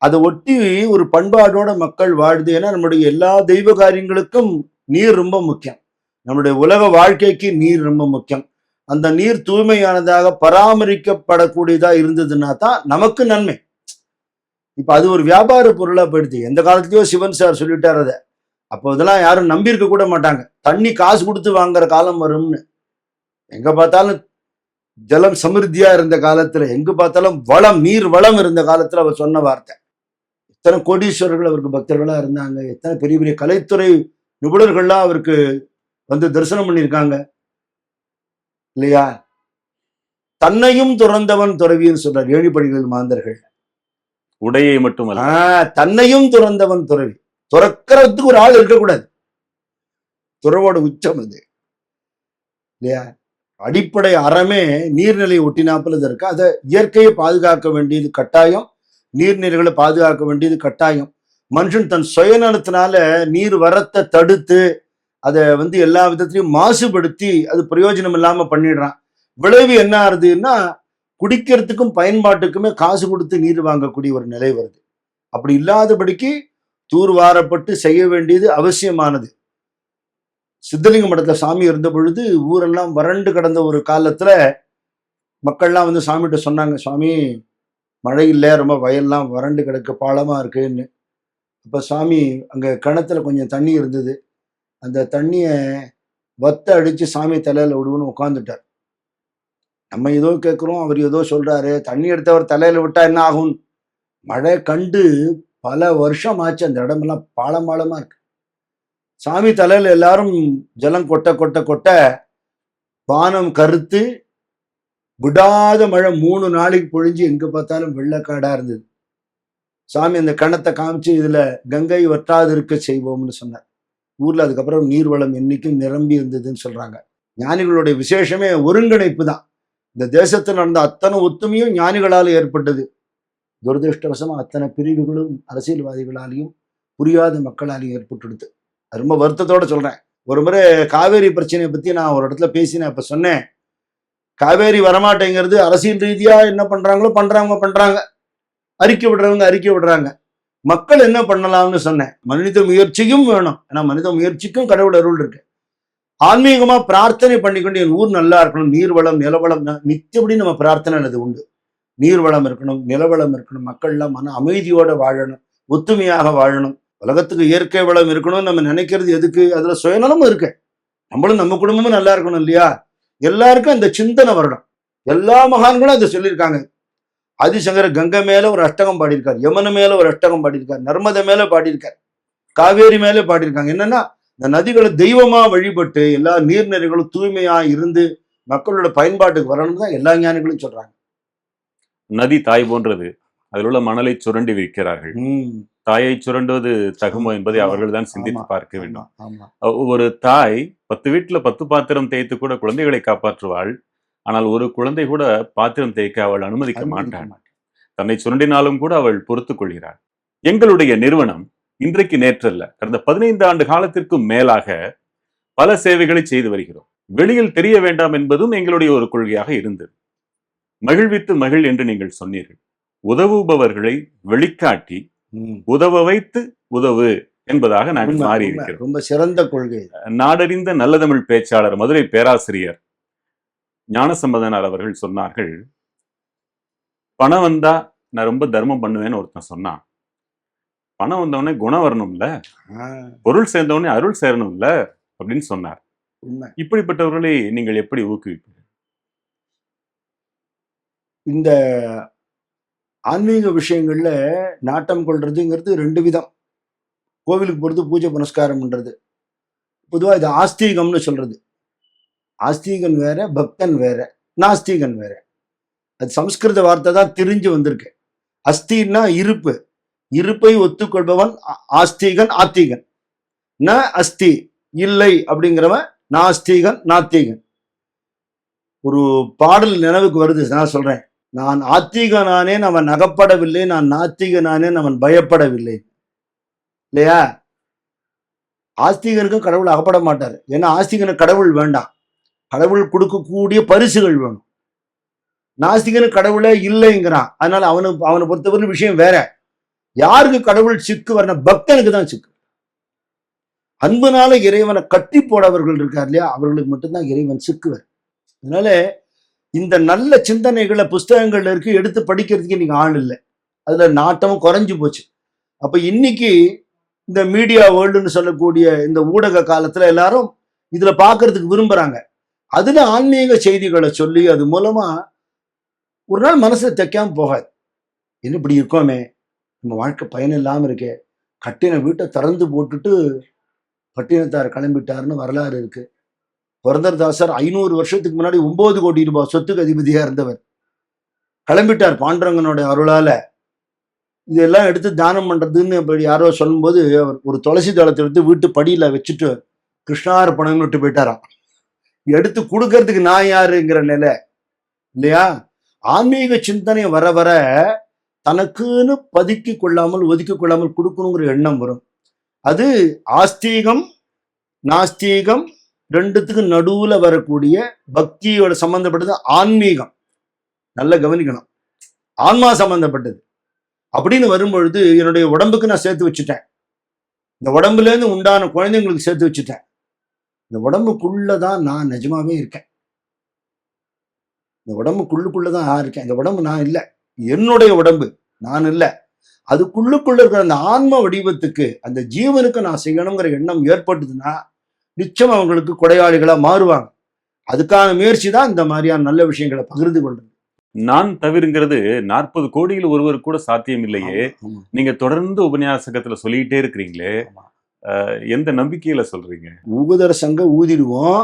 அதை ஒட்டி ஒரு பண்பாடோட மக்கள் வாழுது. ஏன்னா நம்முடைய எல்லா தெய்வ காரியங்களுக்கும் நீர் ரொம்ப முக்கியம். நம்முடைய உலக வாழ்க்கைக்கு நீர் ரொம்ப முக்கியம். அந்த நீர் தூய்மையானதாக பராமரிக்கப்படக்கூடியதா இருந்ததுன்னா தான் நமக்கு நன்மை. இப்ப அது ஒரு வியாபார பொருளா போயிடுது. எந்த காலத்திலயோ சிவன் சார் சொல்லிட்டார் அதை. அப்போ இதெல்லாம் யாரும் நம்பியிருக்க கூட மாட்டாங்க. தண்ணி காசு கொடுத்து வாங்குற காலம் வரும்னு. எங்க பார்த்தாலும் ஜலம் சமிருத்தியா இருந்த காலத்துல, எங்க பார்த்தாலும் வளம், நீர் வளம் இருந்த காலத்துல அவர் சொன்ன வார்த்தை. எத்தனை கோடீஸ்வரர்கள் அவருக்கு பக்தர்களா இருந்தாங்க, எத்தனை பெரிய பெரிய கலைத்துறை நிபுணர்கள்லாம் அவருக்கு வந்து தரிசனம் பண்ணியிருக்காங்க இல்லையா? தன்னையும் துறந்தவன் துறவின்னு சொல்றார் ஏழிப்படிகள் மாந்தர்கள். உடையை மட்டுமல்ல, தன்னையும் துறந்தவன் துறவி. துறக்கிறதுக்கு ஒரு ஆள் இருக்கக்கூடாது. துறவோட உச்சம் அது இல்லையா? அடிப்படை அறமே நீர்நிலை ஒட்டினாப்புல இருக்கு. அதை இயற்கையை பாதுகாக்க வேண்டியது கட்டாயம். நீர்நிலைகளை பாதுகாக்க வேண்டியது கட்டாயம். மனுஷன் தன் சுயநலத்தினால நீர் வரத்தை தடுத்து அதை எல்லா விதத்திலையும் மாசுபடுத்தி அது பிரயோஜனம் இல்லாம பண்ணிடுறான். விளைவு என்ன ஆகுதுன்னா, குடிக்கிறதுக்கும் பயன்பாட்டுக்குமே காசு கொடுத்து நீர் வாங்கக்கூடிய ஒரு நிலை வருது. அப்படி இல்லாதபடிக்கு தூர்வாரப்பட்டு செய்ய வேண்டியது அவசியமானது. சித்தலிங்க மடத்துல சாமி இருந்த பொழுது ஊரெல்லாம் வறண்டு கிடந்த ஒரு காலத்துல மக்கள்லாம் சாமிகிட்ட சொன்னாங்க, சுவாமி மழை இல்லை, ரொம்ப வயல்லாம் வறண்டு கிடக்கு, பாலமா இருக்குன்னு. அப்ப சாமி அங்க கிணத்துல கொஞ்சம் தண்ணி இருந்தது, அந்த தண்ணிய வத்த அடிச்சு சாமி தலையில விடுவோன்னு உட்காந்துட்டார். நம்ம ஏதோ கேட்கிறோம், அவர் ஏதோ சொல்றாரு. தண்ணி எடுத்தவர் தலையில விட்டா என்ன ஆகும்? மழை கண்டு பல வருஷம் ஆச்சு, அந்த இடமெல்லாம் பாலம் பாலமா இருக்கு. சாமி தலையில எல்லாரும் ஜலம் கொட்ட கொட்ட கொட்ட பானம் கருத்து விடாத மழை 3 நாளைக்கு பொழிஞ்சு எங்க பார்த்தாலும் வெள்ளக்காடா இருந்தது. சாமி அந்த கணத்தை காமிச்சு, இதுல கங்கை வற்றாது இருக்க செய்வோம்னு சொன்னார். ஊர்ல அதுக்கப்புறம் நீர்வளம் என்னைக்கும் நிரம்பி இருந்ததுன்னு சொல்றாங்க. ஞானிகளுடைய விசேஷமே ஒருங்கிணைப்பு தான். இந்த தேசத்தில் நடந்த அத்தனை ஒத்துமையும் ஞானிகளால் ஏற்பட்டது. துரதிருஷ்டவசமா அத்தனை பிரிவுகளும் அரசியல்வாதிகளாலையும் புரியாத மக்களாலையும் ஏற்பட்டுடுது. ரொம்ப வருத்தத்தோட சொல்றேன். ஒரு முறை காவேரி பிரச்சனையை பத்தி நான் ஒரு இடத்துல பேசினேன். அப்ப சொன்னேன், காவேரி வரமாட்டேங்கிறது அரசியல் ரீதியா என்ன பண்றாங்களோ பண்றாங்க, அறிக்கை விடுறாங்க. மக்கள் என்ன பண்ணலாம்னு சொன்னேன். மனித முயற்சியும் வேணும். ஏன்னா மனித முயற்சிக்கும் கடவுள் அருள் இருக்கு. ஆன்மீகமா பிரார்த்தனை பண்ணிக்கொண்டு என் ஊர் நல்லா இருக்கணும், நீர்வளம் நிலவளம் நித்தியப்படி நம்ம பிரார்த்தனை அது உண்டு. நீர்வளம் இருக்கணும், நிலவளம் இருக்கணும், மக்கள்லாம் மன அமைதியோட வாழணும், ஒத்துமையாக வாழணும். உலகத்துக்கு இயற்கை வளம் இருக்கணும்னு நம்ம நினைக்கிறது எதுக்கு? அதுல சுயநலமும் இருக்கு. நம்மளும் நம்ம குடும்பமும் நல்லா இருக்கணும் இல்லையா? எல்லாருக்கும் அந்த சிந்தனை வரணும். எல்லா மகான்களும் அதை சொல்லியிருக்காங்க. ஆதிசங்கர கங்கை மேல ஒரு அஷ்டகம் பாடியிருக்கார், யமுனை மேல ஒரு அஷ்டகம் பாடியிருக்கார், நர்மதை மேல பாடியிருக்கார், காவேரி மேல பாடியிருக்காங்க. என்னன்னா, இந்த நதிகளை தெய்வமா வழிபட்டு எல்லா நீர்நிலைகளும் தூய்மையா இருந்து மக்களோட பயன்பாட்டுக்கு வரணும் தான் எல்லா ஞானிகளும் சொல்றாங்க. நதி தாய் போன்றது, அதில் உள்ள மணலை சுரண்டி விற்கிறார்கள். தாயை சுரண்டுவது தகுமோ என்பதை அவர்கள் தான் சிந்தித்து பார்க்க வேண்டும். ஒரு தாய் 10 வீட்டுல 10 பாத்திரம் தேய்த்து கூட குழந்தைகளை காப்பாற்றுவாள். ஆனால் ஒரு குழந்தை கூட பாத்திரம் தேய்க்க அவள் அனுமதிக்க மாட்டாள். தன்னை சுரண்டினாலும் கூட அவள் பொறுத்துக் கொள்கிறாள். எங்களுடைய நிறுவனம் இன்றைக்கு நேற்றல்ல, கடந்த 15 ஆண்டு காலத்திற்கும் மேலாக பல சேவைகளை செய்து வருகிறோம். வெளியில் தெரிய வேண்டாம் என்பதும் எங்களுடைய ஒரு கொள்கையாக இருந்தது. மகிழ்வித்து மகிழ் என்று நீங்கள் சொன்னீர்கள். உதவுபவர்களை வெளிக்காட்டி உதவ வைத்து உதவு என்பதாக நாங்கள் மாறி இருக்கிறோம். ரொம்ப சிறந்த கொள்கை. நாடறிந்த நல்ல தமிழ் பேச்சாளர் மதுரை பேராசிரியர் ஞானசம்பந்தனார் அவர்கள் சொன்னார்கள், பணம் வந்தா நான் ரொம்ப தர்மம் பண்ணுவேன்னு ஒருத்தன் சொன்னான். பணம் வந்தவொடனே குணம் வரணும்ல, பொருள் சேர்ந்தவொடனே அருள் சேரணும்ல அப்படின்னு சொன்னார். இப்படிப்பட்டவர்களை நீங்கள் எப்படி ஊக்குவிப்பீர்கள்? இந்த ஆன்மீக விஷயங்கள்ல நாட்டம் கொள்றதுங்கிறது 2 விதம். கோவிலுக்கு போறது, பூஜை புனஸ்காரம் பண்றது. பொதுவா இது ஆஸ்தீகம்னு சொல்றது. ஆஸ்தீகன் வேற, பக்தன் வேற, நாஸ்தீகன் வேற. அது சம்ஸ்கிருத வார்த்தை தான் திரிஞ்சு வந்திருக்கு. அஸ்தின்னா இருப்பு, இருப்பை ஒத்துக்கொள்பவன் ஆஸ்தீகன், ஆத்திகன். ந அஸ்தி இல்லை அப்படிங்கிறவன் நாஸ்தீகன், நாத்திகன். ஒரு பாடல் நினைவுக்கு வருது, நான் சொல்றேன். நான் ஆத்திகனானேன் அவன் அகப்படவில்லை, நான் நாத்திகனானேன் அவன் பயப்படவில்லை. இல்லையா? ஆஸ்திகனுக்கும் கடவுள் அகப்பட மாட்டார். ஏன்னா ஆஸ்திகனுக்கு கடவுள் வேண்டாம், கடவுள் கொடுக்கக்கூடிய பரிசுகள் வேணும். நாஸ்திகனுக்கு கடவுளே இல்லைங்கிறான். அதனால அவனை பொறுத்தவரை விஷயம் வேற. யாருக்கு கடவுள் சிக்கு வரணும்? பக்தனுக்கு தான் சிக்கு. அன்புனால இறைவனை கட்டி போடவர்கள் இருக்கார் இல்லையா, அவர்களுக்கு மட்டும்தான் இறைவன் சிக்குவர். அதனால இந்த நல்ல சிந்தனைகளை புஸ்தகங்கள்ல இருக்கு, எடுத்து படிக்கிறதுக்கு இன்னைக்கு ஆள் இல்லை. அதுல நாட்டமும் குறைஞ்சு போச்சு. அப்ப இன்னைக்கு இந்த மீடியா வேர்ல்டுன்னு சொல்லக்கூடிய இந்த ஊடக காலத்துல எல்லாரும் இதுல பாக்குறதுக்கு விரும்புறாங்க. அதுல ஆன்மீக செய்திகளை சொல்லி அது மூலமா ஒரு நாள் மனசுல தைக்காம போகாது. என்ன இப்படி இருக்கோமே, நம்ம வாழ்க்கை பயன் இல்லாம இருக்கே, கட்டின வீட்டை திறந்து போட்டுட்டு பட்டினத்தார் கிளம்பிட்டாருன்னு வரலாறு இருக்கு. புரந்தரதாசர் 500 வருஷத்துக்கு முன்னாடி 9 கோடி ரூபாய் சொத்துக்கு அதிபதியா இருந்தவர் கிளம்பிட்டார் பாண்டரங்கனோட அருளால. இதெல்லாம் எடுத்து தானம் பண்றதுன்னு யாரோ சொல்லும்போது அவர் ஒரு துளசி தளத்தை எடுத்து வீட்டு படியில வச்சுட்டு கிருஷ்ணார்ப்பணம்னு விட்டு போயிட்டாராம். எடுத்து கொடுக்கறதுக்கு நான் யாருங்கிற நிலை இல்லையா? ஆன்மீக சிந்தனை வர வர தனக்குன்னு பதுக்கி கொள்ளாமல் ஒதுக்கி கொள்ளாமல் கொடுக்கணுங்கிற எண்ணம் வரும். அது ஆஸ்தீகம் நாஸ்தீகம் ரெண்டுத்துக்கு நடுவுல வரக்கூடிய பக்தியோட சம்பந்தப்பட்டது ஆன்மீகம். நல்லா கவனிக்கணும், ஆன்மா சம்பந்தப்பட்டது. அப்படின்னு வரும்பொழுது என்னுடைய உடம்புக்கு நான் சேர்த்து வச்சுட்டேன், இந்த உடம்புல இருந்து உண்டான குழந்தைங்களுக்கு சேர்த்து வச்சுட்டேன். இந்த உடம்புக்குள்ளதான் நான் நிஜமாவே இருக்கேன், இந்த உடம்புக்குள்ளுக்குள்ளதான் நான் இருக்கேன். இந்த உடம்பு நான் இல்லை, என்னுடைய உடம்பு நான் இல்லை. அதுக்குள்ளுக்குள்ள இருக்கிற அந்த ஆன்ம வடிவத்துக்கு அந்த ஜீவனுக்கு நான் செய்யணுங்கிற எண்ணம் ஏற்பட்டதுன்னா நிச்சயம் அவங்களுக்கு கொடையாளிகளா மாறுவாங்க. அதுக்கான முயற்சி தான் இந்த மாதிரியான நல்ல விஷயங்களை பகிர்ந்து கொள்றது. நான் தவிர்ங்கிறது 40 கோடியில் ஒருவர் கூட சாத்தியம் இல்லையே. ஆமா. நீங்க தொடர்ந்து உபன்யாசகத்துல சொல்லிக்கிட்டே இருக்கிறீங்களே, ஆமா. எந்த நம்பிக்கையில சொல்றீங்க? ஊதர சங்க ஊதிடுவோம்,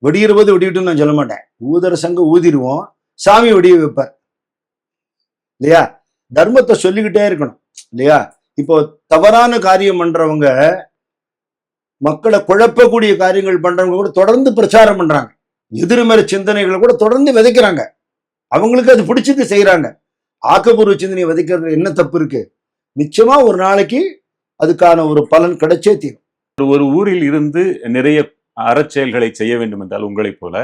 வெடிகிற போது வெடிவிட்டு நான் சொல்ல மாட்டேன். ஊதர சங்க ஊதிடுவோம், சாமி வெடிய வைப்பார் இல்லையா? தர்மத்தை சொல்லிக்கிட்டே இருக்கணும் இல்லையா? இப்போ தவறான காரியம் பண்றவங்க, மக்களை குழப்பக்கூடிய காரியங்கள் பண்றவங்க கூட தொடர்ந்து பிரச்சாரம் பண்றாங்க, எதிர்மறை சிந்தனைகளை கூட தொடர்ந்து விதைக்கிறாங்க. அவங்களுக்கு அது பிடிச்சது செய்யறாங்க. ஆக்கப்பூர்வ சிந்தனையை விதைக்கிறது என்ன தப்பு இருக்கு? நிச்சயமா ஒரு நாளைக்கு அதுக்கான ஒரு பலன் கிடைச்சே தீரும். ஒரு ஊரில் இருந்து நிறைய அறச்செயல்களை செய்ய வேண்டும் என்றால் உங்களைப் போல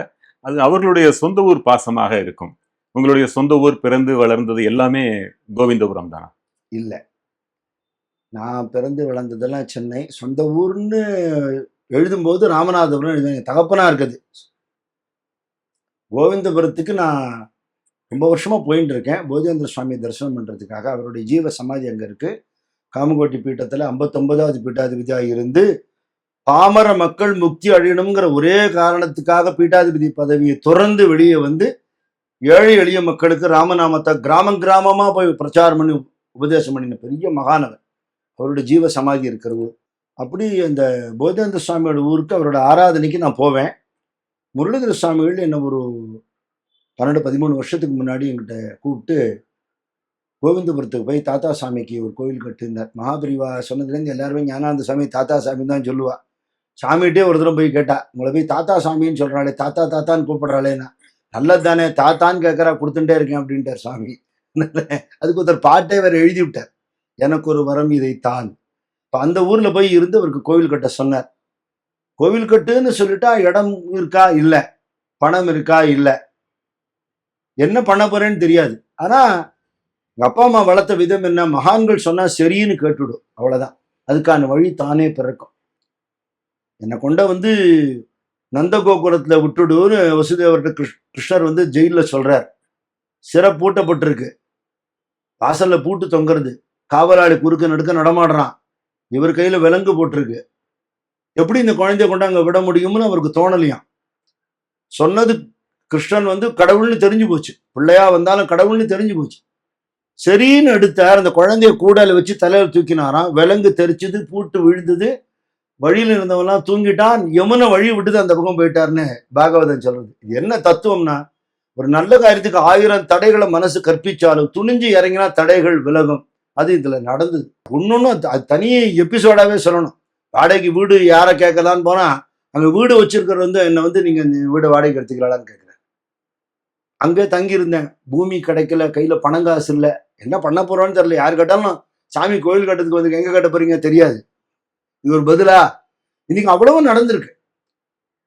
அது அவர்களுடைய சொந்த ஊர் பாசமாக இருக்கும். உங்களுடைய சொந்த ஊர், பிறந்து வளர்ந்தது எல்லாமே கோவிந்தபுரம் தானா? இல்ல, நான் பிறந்து வளர்ந்ததெல்லாம் சென்னை. சொந்த ஊர்னு எழுதும்போது ராமநாதபுரம் எழுதுவேன், தகப்பனா இருக்குது. கோவிந்தபுரத்துக்கு நான் ரொம்ப வருஷமா போயிட்டு இருக்கேன், போதேந்திர சுவாமி தரிசனம் பண்றதுக்காக. அவருடைய ஜீவ சமாதி அங்க இருக்கு. காமகோட்டி பீட்டத்துல 59வது பீட்டாதிபதியாக இருந்து பாமர மக்கள் முக்தி அடையணுங்கிற ஒரே காரணத்துக்காக பீட்டாதிபதி பதவியை துறந்து வெளியே வந்து ஏழை எளிய மக்களுக்கு ராமநாமத்தை கிராமம் கிராமமா போய் பிரச்சாரம் பண்ணி உபதேசம் பண்ணின பெரிய மகானவர். அவருடைய ஜீவ சமாதி இருக்கிற ஊர். அப்படி அந்த போதேந்திர சுவாமியோட ஊருக்கு அவரோட ஆராதனைக்கு நான் போவேன். முரளிதர சுவாமிகள் என்ன ஒரு 12-13 வருஷத்துக்கு முன்னாடி என்கிட்ட கூப்பிட்டு கோவிந்தபுரத்துக்கு போய் தாத்தா சாமிக்கு ஒரு கோவில் கட்டிருந்தார். மகாபிரிவா சொன்னதுலேருந்து எல்லாருமே ஞானானந்த சாமி தாத்தா சாமி தான் சொல்லுவா. சாமிகிட்டே ஒரு தடவை போய் கேட்டா, உங்களை போய் தாத்தா சாமின்னு சொல்றாளே, தாத்தா தாத்தான்னு கூப்பிடுறாளேன்னா, நல்லது தானே தாத்தான்னு கேட்கறா, கொடுத்துட்டே இருக்கேன் அப்படின்ட்டார் சாமி. அதுக்கு ஒருத்தர் பாட்டே வேற எழுதி விட்டார், எனக்கு ஒரு வரம் இதைத்தான். இப்போ அந்த ஊர்ல போய் இருந்து அவருக்கு கோவில் கட்ட சொன்னார். கோவில் கட்டுன்னு சொல்லிட்டா இடம் இருக்கா இல்லை, பணம் இருக்கா இல்லை, என்ன பண்ண போறேன்னு தெரியாது. ஆனா எங்க அப்பா அம்மா வளர்த்த விதம் என்ன, மகான்கள் சொன்னா சரின்னு கேட்டுடும், அவ்வளவுதான். அதுக்கான வழி தானே பிறக்கும். என்னை கொண்ட வந்து நந்தகோகுலத்துல விட்டுடுன்னு வசுதேவர்கிட்ட கிருஷ்ணர் வந்து ஜெயில சொல்றார். சிறை பூட்டப்பட்டிருக்கு, வாசல்ல பூட்டு தொங்குறது, காவலாளி குறுக்க நடுக்க நடமாடுறான், இவர் கையில விலங்கு போட்டிருக்கு. எப்படி இந்த குழந்தைய கொண்டு அங்க விட முடியும்னு அவருக்கு தோணலையாம். சொன்னது கிருஷ்ணன் வந்து கடவுள்னு தெரிஞ்சு போச்சு, பிள்ளையா வந்தாலும் கடவுள்னு தெரிஞ்சு போச்சு. சரின்னு எடுத்தார், அந்த குழந்தைய கூடால வச்சு தலையில தூக்கினாராம். விலங்கு தெரிச்சது, பூட்டு விழுந்தது, வழியில இருந்தவெல்லாம் தூங்கிட்டான். யமுனை வழி விட்டுது அந்த பக்கம் போயிட்டாருன்னு பாகவதன் சொல்றது. இது என்ன தத்துவம்னா, ஒரு நல்ல காரியத்துக்கு 1000 தடைகளை மனசு கற்பிச்சாலும் துணிஞ்சு இறங்கினா தடைகள் விலகும். அது இதுல நடந்தது. ஒன்னொன்னு அது தனியே எபிசோடாவே சொல்லணும். வாடகைக்கு வீடு யாரை கேட்கலான்னு போனா, அங்க வீடு வச்சிருக்கிற வந்து என்ன வந்து நீங்க இந்த வீடு வாடகைக்கு எடுத்துக்கலான்னு கேட்கிறேன். அங்கே தங்கி இருந்தேன், பூமி கிடைக்கல, கையில பணம் காசு இல்லை, என்ன பண்ண போறோன்னு தெரியல. யாரு கேட்டாலும் சாமி கோயில் கட்டுறதுக்கு வந்து எங்க கட்ட போறீங்க தெரியாது, இது ஒரு பதிலா? இன்னைக்கு அவ்வளவு நடந்திருக்கு.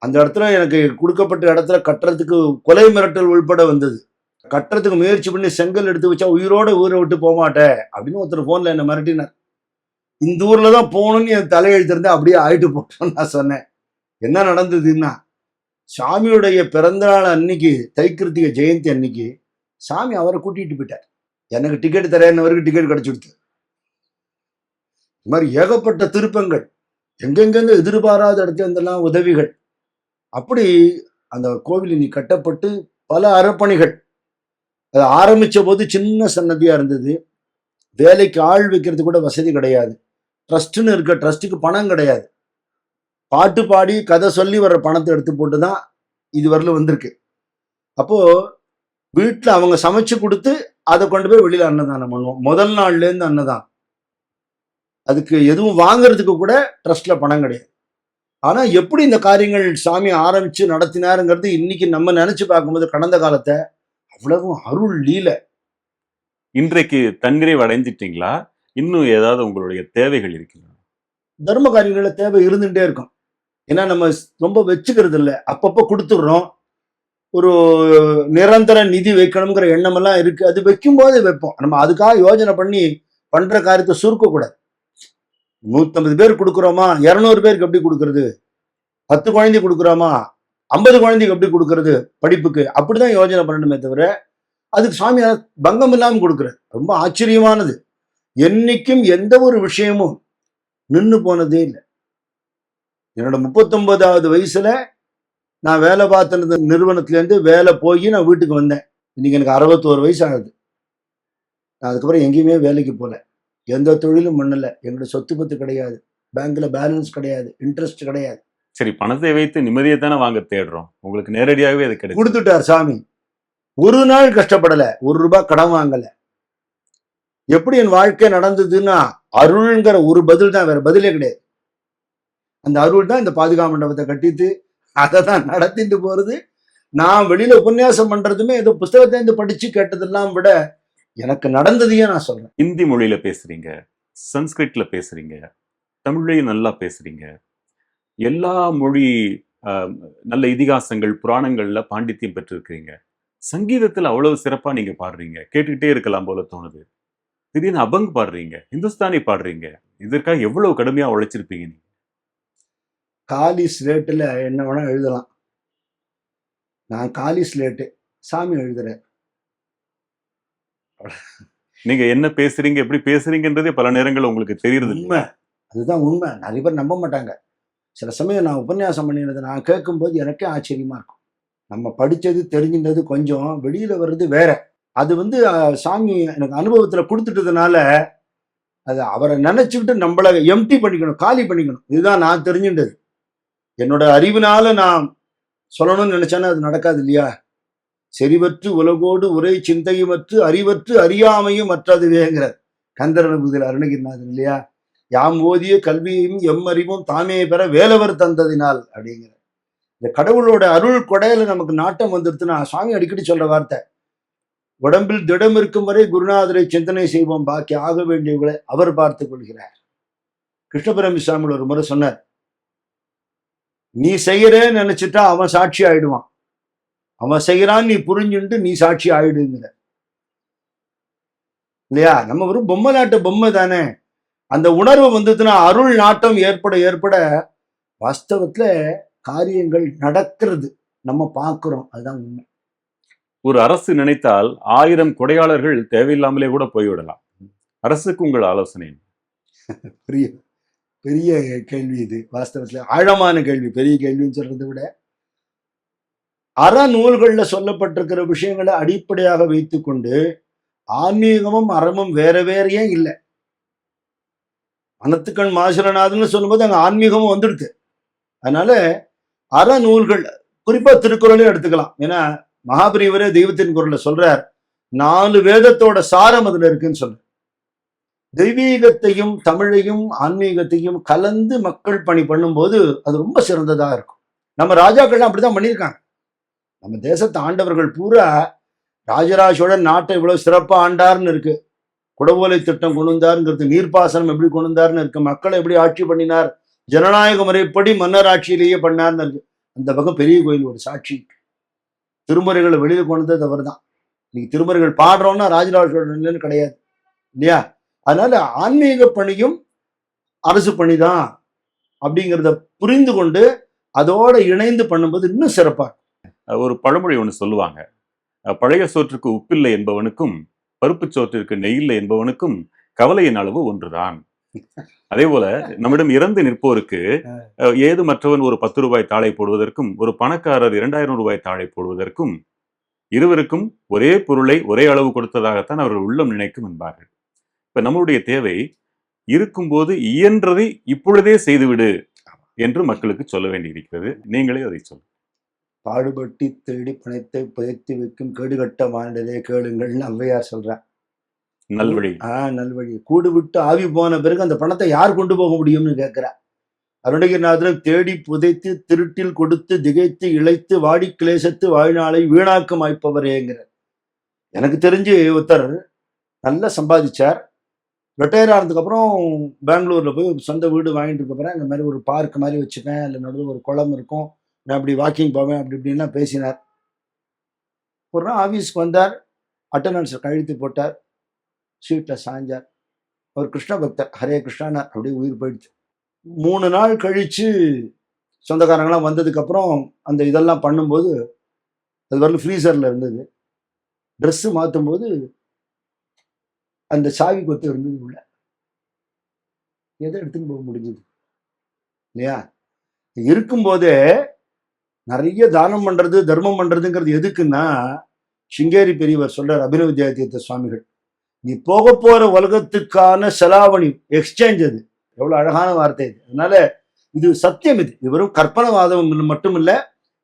அந்த இடத்துல எனக்கு கொடுக்கப்பட்ட இடத்துல கட்டுறதுக்கு கொலை மிரட்டல் உள்பட வந்தது. கட்டுறதுக்கு முயற்சி பண்ணி செங்கல் எடுத்து வச்சா உயிரோட ஊரை விட்டு போக மாட்டேன் அப்படின்னு ஒருத்தர் போன்ல என்ன மிரட்டினார். இந்த ஊர்ல தான் போகணும்னு என் தலையெழுத்திருந்தேன், அப்படியே ஆயிட்டு போட்டோன்னு நான் சொன்னேன். என்ன நடந்ததுன்னா, சாமியுடைய பிறந்த நாள் அன்னைக்கு, தைக்கிருத்திக ஜெயந்தி அன்னைக்கு சாமி அவரை கூட்டிட்டு போயிட்டார். எனக்கு டிக்கெட் தரேன்னவருக்கு டிக்கெட் கிடைச்சிடுது. இது மாதிரி ஏகப்பட்ட திருப்பங்கள், எங்கெங்க எதிர்பாராத இடத்துல இருந்தெல்லாம் உதவிகள். அப்படி அந்த கோவில் இன்னைக்கு கட்டப்பட்டு பல அறப்பணிகள். அது ஆரம்பிச்ச போது சின்ன சன்னதியா இருந்தது, வேலைக்கு ஆள் வைக்கிறது கூட வசதி கிடையாது, ட்ரஸ்ட்னு இருக்க ட்ரஸ்ட்டுக்கு பணம் கிடையாது, பாட்டு பாடி கதை சொல்லி வர்ற பணத்தை எடுத்து போட்டு தான் இது வரல வந்திருக்கு. அப்போ வீட்டில் அவங்க சமைச்சு கொடுத்து அதை கொண்டு போய் வெளியில அன்னதானம் பண்ணுவோம். முதல் நாள்ல இருந்து அன்னதானம். அதுக்கு எதுவும் வாங்குறதுக்கு கூட ட்ரஸ்ட்ல பணம் கிடையாது. ஆனா எப்படி இந்த காரியங்கள் சாமி ஆரம்பிச்சு நடத்தினாருங்கிறது இன்னைக்கு நம்ம நினைச்சு பார்க்கும்போது கடந்த காலத்தை அவ்வளவு அருள் லீல. இன்றைக்கு தன்னிறைவு அடைஞ்சிட்டீங்களா? இன்னும் ஏதாவது உங்களுடைய தேவைகள் இருக்கின்றன? தர்ம காரியங்கள தேவை இருந்துட்டே இருக்கும். ஏன்னா நம்ம ரொம்ப வச்சுக்கிறது இல்ல. அப்பப்போ குடுத்துடுறோம். ஒரு நிரந்தர நிதி வைக்கணுங்கிற எண்ணமெல்லாம் இருக்கு. அது வைக்கும்போது வைப்போம். நம்ம அதுக்காக யோசனை பண்ணி பண்ற காரியத்தை சுருக்கக்கூடாது. 150 பேர் குடுக்குறோமா, 200 பேருக்கு எப்படி குடுக்குறது? 10 குழந்தைக்கு குடுக்குறோமா, 50 குழந்தைக்கு எப்படி குடுக்குறது படிப்புக்கு? அப்படிதான் யோசனை பண்ணணுமே தவிர, அதுக்கு சுவாமி பங்கம் இல்லாம குடுக்குறார். ரொம்ப ஆச்சரியமானது. என்னைக்கும் எந்த ஒரு விஷயமும் நின்னு போனதே இல்ல. என்னோட 39வது வயசுல நான் வேலை பார்த்த நிறுவனத்திலேருந்து வேலை போய் நான் வீட்டுக்கு வந்தேன். இன்னைக்கு எனக்கு 61 வயசு ஆகுது. நான் அதுக்கப்புறம் எங்கேயுமே வேலைக்கு போல. எந்த தொழிலும் பண்ணல. என்னோட சொத்து பத்து கிடையாது. பேங்க்ல பேலன்ஸ் கிடையாது. இன்ட்ரெஸ்ட் கிடையாது. சரி, பணத்தை வைத்து நிம்மதியை தானே வாங்க தேடுறோம். உங்களுக்கு நேரடியாகவே அது கிடைக்கும். கொடுத்துட்டார் சாமி. ஒரு நாள் கஷ்டப்படல. ₹1 கடன் வாங்கல. எப்படி என் வாழ்க்கை நடந்ததுன்னா அருள்ங்கிற ஒரு பதில் தான், வேற பதிலே கிடையாது. அந்த அருள் தான் இந்த பாதுகா மண்டபத்தை கட்டிட்டு அதை தான் நடத்திட்டு போறது. நான் வெளியில உபன்யாசம் பண்றதுமே ஏதோ புஸ்தகத்தை இருந்து படிச்சு கேட்டதெல்லாம் விட எனக்கு நடந்ததையே நான் சொல்றேன். ஹிந்தி மொழியில பேசுறீங்க, சன்ஸ்கிரிட்ல பேசுறீங்க, தமிழையும் நல்லா பேசுறீங்க. எல்லா மொழி நல்ல இதிகாசங்கள் புராணங்கள்ல பாண்டித்யம் பெற்றிருக்கிறீங்க. சங்கீதத்துல அவ்வளவு சிறப்பா நீங்க பாடுறீங்க. கேட்டுக்கிட்டே இருக்கலாம் போல தோணுது. திடீர்னு அபங் பாடுறீங்க, இந்துஸ்தானி பாடுறீங்க. இதற்காக எவ்வளவு கடுமையா உழைச்சிருப்பீங்க நீங்க? காலி ஸ்லேட்டுல என்ன வேணா எழுதலாம். நான் காலி ஸ்லேட்டு, சாமி எழுதுறேன். நீங்க என்ன பேசுறீங்க, எப்படி பேசுறீங்கன்றதே பல நேரங்கள் உங்களுக்கு தெரியுது. உண்மை, அதுதான் உண்மை. நிறைய பேர் நம்ப மாட்டாங்க. சில சமயம் நான் உபன்யாசம் பண்ணினதை நான் கேட்கும்போது எனக்கே ஆச்சரியமா இருக்கும். நம்ம படிச்சது தெரிஞ்சின்றது கொஞ்சம், வெளியில வர்றது வேற. அது சாமி எனக்கு அனுபவத்துல கொடுத்துட்டதுனால அது அவரை நினைச்சுக்கிட்டு நம்மள எம்டி பண்ணிக்கணும், காலி பண்ணிக்கணும். இதுதான் நான் தெரிஞ்சின்றது. என்னோட அறிவினால நான் சொல்லணும்னு நினைச்சேன்னா அது நடக்காது இல்லையா? செறிவற்று உலகோடு உரை சிந்தையுமற்று அறிவற்று அறியாமையும் மற்றதுவேங்கிறார் கந்தர் அனுபூதியில் அருணகிரிநாதன் இல்லையா? யாம் ஓதிய கல்வியையும் எம் அறிவும் தாமே பெற வேலவர் தந்ததினால் அப்படிங்கிற இந்த கடவுளோட அருள் கொடையில நமக்கு நாட்டம் வந்துடுதுன்னா, சுவாமி அடிக்கடி சொல்ற வார்த்தை, உடம்பில் திடம் இருக்கும் வரை குருநாதரை சிந்தனை செய்வோம், பாக்கி ஆக வேண்டியவர்களை அவர் பார்த்துக் கொள்கிறார். கிருஷ்ணபரமசாமி ஒரு முறை சொன்னார், நீ செய்யறேன்னு நினைச்சிட்டா அவன் சாட்சி ஆயிடுவான், அவன் செய்யறான் நீ புரிஞ்சுட்டு நீ சாட்சி ஆயிடுங்கிற இல்லையா? நம்ம ஒரு பொம்மை நாட்டு பொம்மை தானே. அந்த உணர்வு வந்ததுன்னா அருள் நாட்டம் ஏற்பட ஏற்பட வாஸ்தவத்துல காரியங்கள் நடக்கிறது நம்ம பார்க்கிறோம். அதுதான் உண்மை. ஒரு அரசு நினைத்தால் 1000 கொடையாளர்கள் தேவையில்லாமலே கூட போய்விடலாம். அரசுக்கு உங்கள் ஆலோசனை? பெரிய பெரிய கேள்வி இது. வாஸ்தவத்துல ஆழமான கேள்வி. பெரிய கேள்வின்னு சொல்றதை விட அறநூல்கள்ல சொல்லப்பட்டிருக்கிற விஷயங்களை அடிப்படையாக வைத்துக்கொண்டு ஆன்மீகமும் அறமும் வேற வேறையே இல்லை. மனத்துக்கண் மாசுரநாதன்னு சொல்லும்போது அங்க ஆன்மீகமும் வந்துடுது. அதனால அறநூல்கள், குறிப்பா திருக்குறளே எடுத்துக்கலாம். ஏன்னா மகாபெரியவரே தெய்வத்தின் குரல்ல சொல்றார், 4 வேதத்தோட சாரம் அதுல இருக்குன்னு சொல்ற. தெய்வீகத்தையும் தமிழையும் ஆன்மீகத்தையும் கலந்து மக்கள் பணி பண்ணும்போது அது ரொம்ப சிறந்ததா இருக்கும். நம்ம ராஜாக்கள்லாம் அப்படிதான் பண்ணியிருக்காங்க. நம்ம தேசத்தை ஆண்டவர்கள் பூரா ராஜராஜ சோழன் நாட்டை இவ்வளவு சிறப்பா ஆண்டார்னு இருக்கு. குடவோலை திட்டம் கொண்டு வந்தாருங்கிறது, நீர்ப்பாசனம் எப்படி கொண்டு வந்தார்னு இருக்கு, மக்களை எப்படி ஆட்சி பண்ணினார், ஜனநாயக முறைப்படி மன்னர் ஆட்சியிலேயே பண்ணார்னு இருக்கு. அந்த பக்கம் பெரிய கோயில் ஒரு சாட்சி. திருமுறைகளை வெளியில கொண்டு வந்தது அவர் தான். இன்னைக்கு திருமுறைகள் பாடுறோம்னா ராஜராஜ சோழன் கிடையாது இல்லையா? அதனால ஆன்மீக பணியும் அரசு பணிதான் அப்படிங்கிறத புரிந்து கொண்டு அதோட இணைந்து பண்ணும்போது இன்னும் சிறப்பா. ஒரு பழமொழி ஒன்று சொல்லுவாங்க, பழைய சோற்றுக்கு உப்பில்லை என்பவனுக்கும் பருப்பு சோற்றிற்கு நெய்யில்லை என்பவனுக்கும் கவலையின் அளவு ஒன்றுதான். அதே போல நம்மிடம் இறந்து நிற்போருக்கு ஏது மற்றவன் ஒரு 10 ரூபாய் தாளை போடுவதற்கும் ஒரு பணக்காரர் 2000 ரூபாய் தாளை போடுவதற்கும் இருவருக்கும் ஒரே பொருளை ஒரே அளவு கொடுத்ததாகத்தான் அவர்கள் உள்ளம் நினைக்கும் என்பார்கள். இப்ப நம்மளுடைய தேவை இருக்கும்போது இயன்றதை இப்பொழுதே செய்துவிடு என்று மக்களுக்கு சொல்ல வேண்டியிருக்கிறது. நீங்களே அதை சொல்லுங்க. பாடுபட்டு தேடி பணத்தை புதைத்து வைக்கும் கேடுகட்ட மாண்டதே கேளுங்கள்னு ஔவையார் சொல்றார். நல்வழி. நல்வழி. கூடு விட்டு ஆவி போன பிறகு அந்த பணத்தை யார் கொண்டு போக முடியும்னு கேட்கிறார். அருணகிரிநாதரும் தேடி புதைத்து திருட்டில் கொடுத்து திகைத்து இழைத்து வாடி கிளேசத்து வாழ்நாளை வீணாக்கம் வாய்ப்பவரேங்கிறார். எனக்கு தெரிஞ்சு ஒருத்தர் நல்லா சம்பாதிச்சார். ரிட்டையர் ஆனதுக்கப்புறம் பெங்களூரில் போய் ஒரு சொந்த வீடு வாங்கிட்டு இருக்கப்பறம் இந்த மாதிரி ஒரு பார்க் மாதிரி வச்சுப்பேன், இல்லை நடுவில் ஒரு குளம் இருக்கும், நான் அப்படி வாக்கிங் போவேன் அப்படி இப்படின்லாம் பேசினார். ஒரு நாள் ஆஃபீஸ்க்கு வந்தார், அட்டண்டன்ஸை கழுத்து போட்டார், சீட்டில் சாஞ்சார். அவர் கிருஷ்ண பக்தர், ஹரே கிருஷ்ணானார், அப்படியே உயிர் போயிடுச்சு. 3 நாள் கழித்து சொந்தக்காரங்களாம் வந்ததுக்கப்புறம் அந்த இதெல்லாம் பண்ணும்போது அது வரலும் ஃப்ரீசரில் இருந்தது. ட்ரெஸ்ஸு மாற்றும் போது அந்த சாவி கொத்து இருந்தது உள்ள. எதை எடுத்துன்னு போக முடிஞ்சது இல்லையா? இருக்கும்போதே நிறைய தானம் பண்றது தர்மம் பண்றதுங்கிறது எதுக்குன்னா, சிங்கேரி பெரியவர் சொல்றார், அபினவ வித்யாதீர்த்த சுவாமிகள், நீ போக போற உலகத்துக்கான செலாவணி எக்ஸ்சேஞ்ச். அது எவ்வளவு அழகான வார்த்தை இது. அதனால இது சத்தியம். இது வெறும் கற்பனவாதம் மட்டும் இல்ல.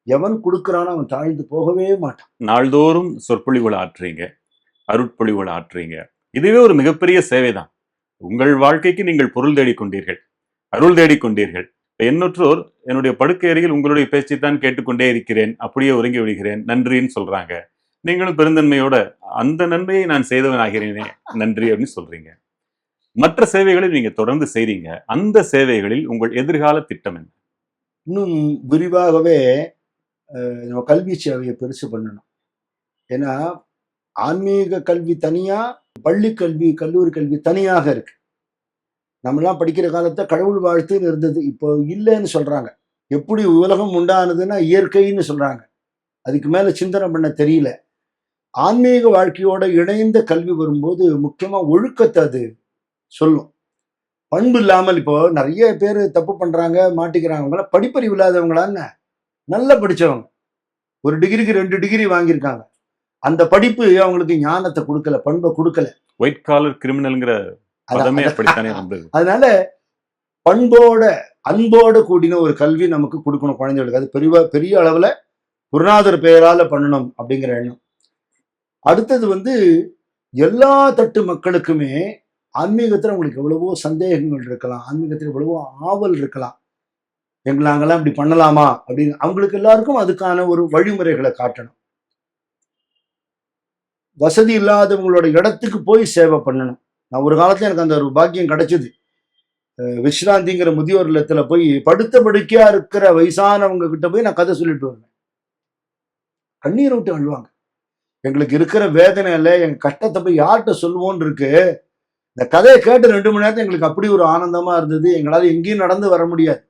எவன் கொடுக்கிறானோ அவன் தாழ்ந்து போகவே மாட்டான். நாள்தோறும் சொற்பொழிவுகள் ஆற்றுறீங்க, அருட்பொழிவுகள் ஆற்றுறீங்க. இதுவே ஒரு மிகப்பெரிய சேவை தான். உங்கள் வாழ்க்கைக்கு நீங்கள் பொருள் தேடிக்கொண்டீர்கள், அருள் தேடிக்கொண்டீர்கள். எண்ணற்றோர் என்னுடைய படுக்கை அருகில் உங்களுடைய பேச்சைத்தான் கேட்டுக்கொண்டே இருக்கிறேன், அப்படியே உறங்கி விடுகிறேன், நன்றின்னு சொல்றாங்க. நீங்களும் பெருந்தன்மையோட அந்த நன்மையை நான் செய்தவன் ஆகிறேனே நன்றி அப்படின்னு சொல்றீங்க. மற்ற சேவைகளை நீங்க தொடர்ந்து செய்றீங்க. அந்த சேவைகளில் உங்கள் எதிர்கால திட்டம் என்ன? இன்னும் விரிவாகவே நம்ம கல்வி சேவையை பெருசு பண்ணணும். ஏன்னா ஆன்மீக கல்வி தனியா, பள்ளி கல்வி கல்லூரி கல்வி தனியாக இருக்கு. நம்மளாம் படிக்கிற காலத்தை கடவுள் வாழ்த்துன்னு இருந்தது, இப்போ இல்லைன்னு சொல்றாங்க. எப்படி உலகம் உண்டானதுன்னா இயற்கைன்னு சொல்றாங்க. அதுக்கு மேல சிந்தனை பண்ண தெரியல. ஆன்மீக வாழ்க்கையோட இணைந்த கல்வி வரும்போது முக்கியமா ஒழுக்கத்தை அது சொல்லும். பண்பு இல்லாமல் இப்போ நிறைய பேர் தப்பு பண்றாங்க, மாட்டிக்கிறாங்க. படிப்பறிவு இல்லாதவங்களான்னு நல்லா படிச்சவங்க, ஒரு டிகிரிக்கு 2 டிகிரி வாங்கியிருக்காங்க. அந்த படிப்பு அவங்களுக்கு ஞானத்தை கொடுக்கல, பண்பை கொடுக்கல. ஒயிட் காலர் கிரிமினல்ங்கிற பதமே அப்படித்தானே வந்தது. அதனால பண்போட அன்போட கூடின ஒரு கல்வி நமக்கு கொடுக்கணும் குழந்தைகளுக்கு. அது பெரிய அளவுல குருநாதர் பெயரால பண்ணணும் அப்படிங்கிற எண்ணம். அடுத்தது எல்லா தட்டு மக்களுக்குமே ஆன்மீகத்துல உங்களுக்கு எவ்வளவோ சந்தேகங்கள் இருக்கலாம், ஆன்மீகத்துல எவ்வளவோ ஆவல் இருக்கலாம். நாங்கெல்லாம் இப்படி பண்ணலாமா அப்படின்னு அவங்களுக்கு எல்லாருக்கும் அதுக்கான ஒரு வழிமுறைகளை காட்டணும். வசதி இல்லாதவங்களோட இடத்துக்கு போய் சேவை பண்ணணும். நான் ஒரு காலத்துல எனக்கு அந்த ஒரு பாக்கியம் கிடைச்சது. விஸ்ராந்திங்கிற முதியோர் இல்லத்துல போய் படுத்த படுக்கையா இருக்கிற வயசானவங்க கிட்ட போய் நான் கதை சொல்லிட்டு வருவேன். கண்ணீரை விட்டு அழுவாங்க. எங்களுக்கு இருக்கிற வேதனையில எங்க கஷ்டத்தை போய் யார்கிட்ட சொல்லுவோன்னு இருக்கு. இந்த கதையை கேட்டு 2 மணி நேரத்துல எங்களுக்கு அப்படி ஒரு ஆனந்தமா இருந்தது. எங்களால எங்கேயும் நடந்து வர முடியாது,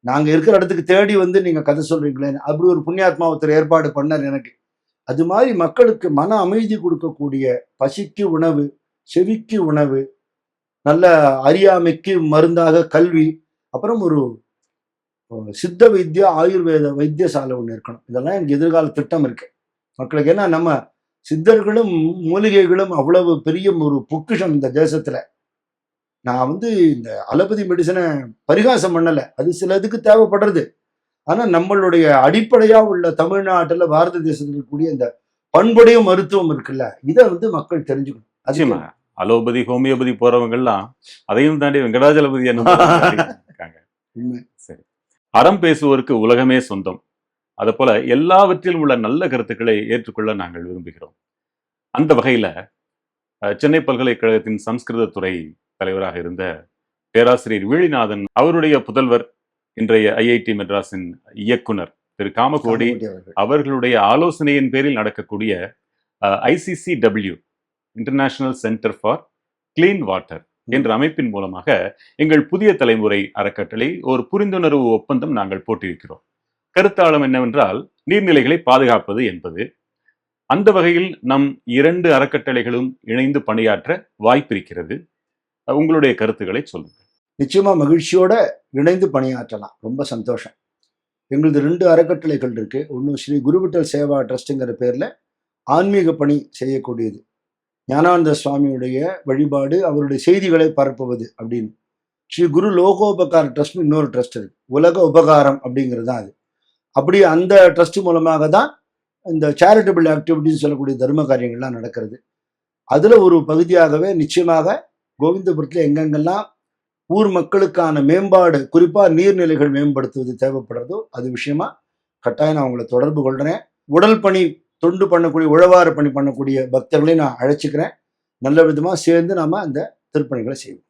நாங்க இருக்கிற இடத்துக்கு தேடி நீங்க கதை சொல்றீங்களே, அப்படி ஒரு புண்ணியாத்மா ஒருத்தர் ஏற்பாடு பண்ணார் எனக்கு. அது மாதிரி மக்களுக்கு மன அமைதி கொடுக்கக்கூடிய, பசிக்கு உணவு, செவிக்கு உணவு, நல்ல அறியாமைக்கு மருந்தாக கல்வி, அப்புறம் ஒரு சித்த வைத்திய ஆயுர்வேத வைத்தியசாலை ஒன்று இருக்கணும். இதெல்லாம் எனக்கு எதிர்கால திட்டம் இருக்கு மக்களுக்கு. ஏன்னா நம்ம சித்தர்களும் மூலிகைகளும் அவ்வளவு பெரிய ஒரு பொக்கிஷம் இந்த தேசத்துல. நான் இந்த அலோபதி மெடிசனை பரிகாசம் பண்ணல, அது சில இதுக்கு தேவைப்படுறது. ஆனா நம்மளுடைய அடிப்படையா உள்ள தமிழ்நாட்டுல பாரத தேசத்தில் இருக்கக்கூடிய இந்த பண்புடைய மருத்துவம் இருக்குல்ல, இதை மக்கள் தெரிஞ்சுக்கணும். நிச்சயமா அலோபதி ஹோமியோபதி போறவங்க எல்லாம் அதையும் தாண்டி வெங்கடாஜலபதி இருக்காங்க. சரி, அறம் பேசுவோருக்கு உலகமே சொந்தம். அது போல எல்லாவற்றிலும் உள்ள நல்ல கருத்துக்களை ஏற்றுக்கொள்ள நாங்கள் விரும்புகிறோம். அந்த வகையில சென்னை பல்கலைக்கழகத்தின் சம்ஸ்கிருத துறை தலைவராக இருந்த பேராசிரியர் வீழிநாதன் அவருடைய புதல்வர், இன்றைய ஐஐடி மெட்ராஸின் இயக்குனர் திரு காமகோடி அவர்களுடைய ஆலோசனையின் பேரில் நடக்கக்கூடிய ICCW international centre for clean water என்ற அமைப்பின் மூலமாக எங்கள் புதிய தலைமுறை அறக்கட்டளை ஒரு புரிந்துணர்வு ஒப்பந்தம் நாங்கள் போட்டிருக்கிறோம். கருத்தாளம் என்னவென்றால் நீர்நிலைகளை பாதுகாப்பது என்பது. அந்த வகையில் நம் 2 அறக்கட்டளைகளும் இணைந்து பணியாற்ற வாய்ப்பிருக்கிறது. உங்களுடைய கருத்துக்களை சொல்லுங்கள். நிச்சயமா மகிழ்ச்சியோட இணைந்து பணியாற்றலாம், ரொம்ப சந்தோஷம். எங்களது 2 அறக்கட்டளைகள் இருக்கு. ஒன்று ஸ்ரீ குருவிட்டல் சேவா ட்ரஸ்ட்டுங்கிற பேர்ல ஆன்மீக பணி செய்யக்கூடியது, ஞானானந்த சுவாமியுடைய வழிபாடு, அவருடைய செய்திகளை பரப்புவது அப்படின்னு. ஸ்ரீ குரு லோகோபகார ட்ரஸ்ட் இன்னொரு ட்ரஸ்ட் இருக்கு, உலக உபகாரம் அப்படிங்கிறது தான் அது. அப்படி அந்த ட்ரஸ்ட் மூலமாக தான் இந்த சேரிட்டபிள் ஆக்டிவிட்டின்னு சொல்லக்கூடிய தர்ம காரியங்கள்லாம் நடக்கிறது. அதுல ஒரு பகுதியாகவே நிச்சயமாக கோவிந்தபுரத்தில் எங்கெங்கெல்லாம் ஊர் மக்களுக்கான மேம்பாடு, குறிப்பா நீர்நிலைகள் மேம்படுத்துவது தேவைப்படுறதோ அது விஷயமா கட்டாயம் நான் உங்களை தொடர்பு கொள்றேன். உடல் பணி தொண்டு பண்ணக்கூடிய, உழவார பணி பண்ணக்கூடிய பக்தர்களை நான் அழைச்சிக்கிறேன். நல்ல விதமா சேர்ந்து நாம அந்த திருப்பணிகளை செய்வோம்.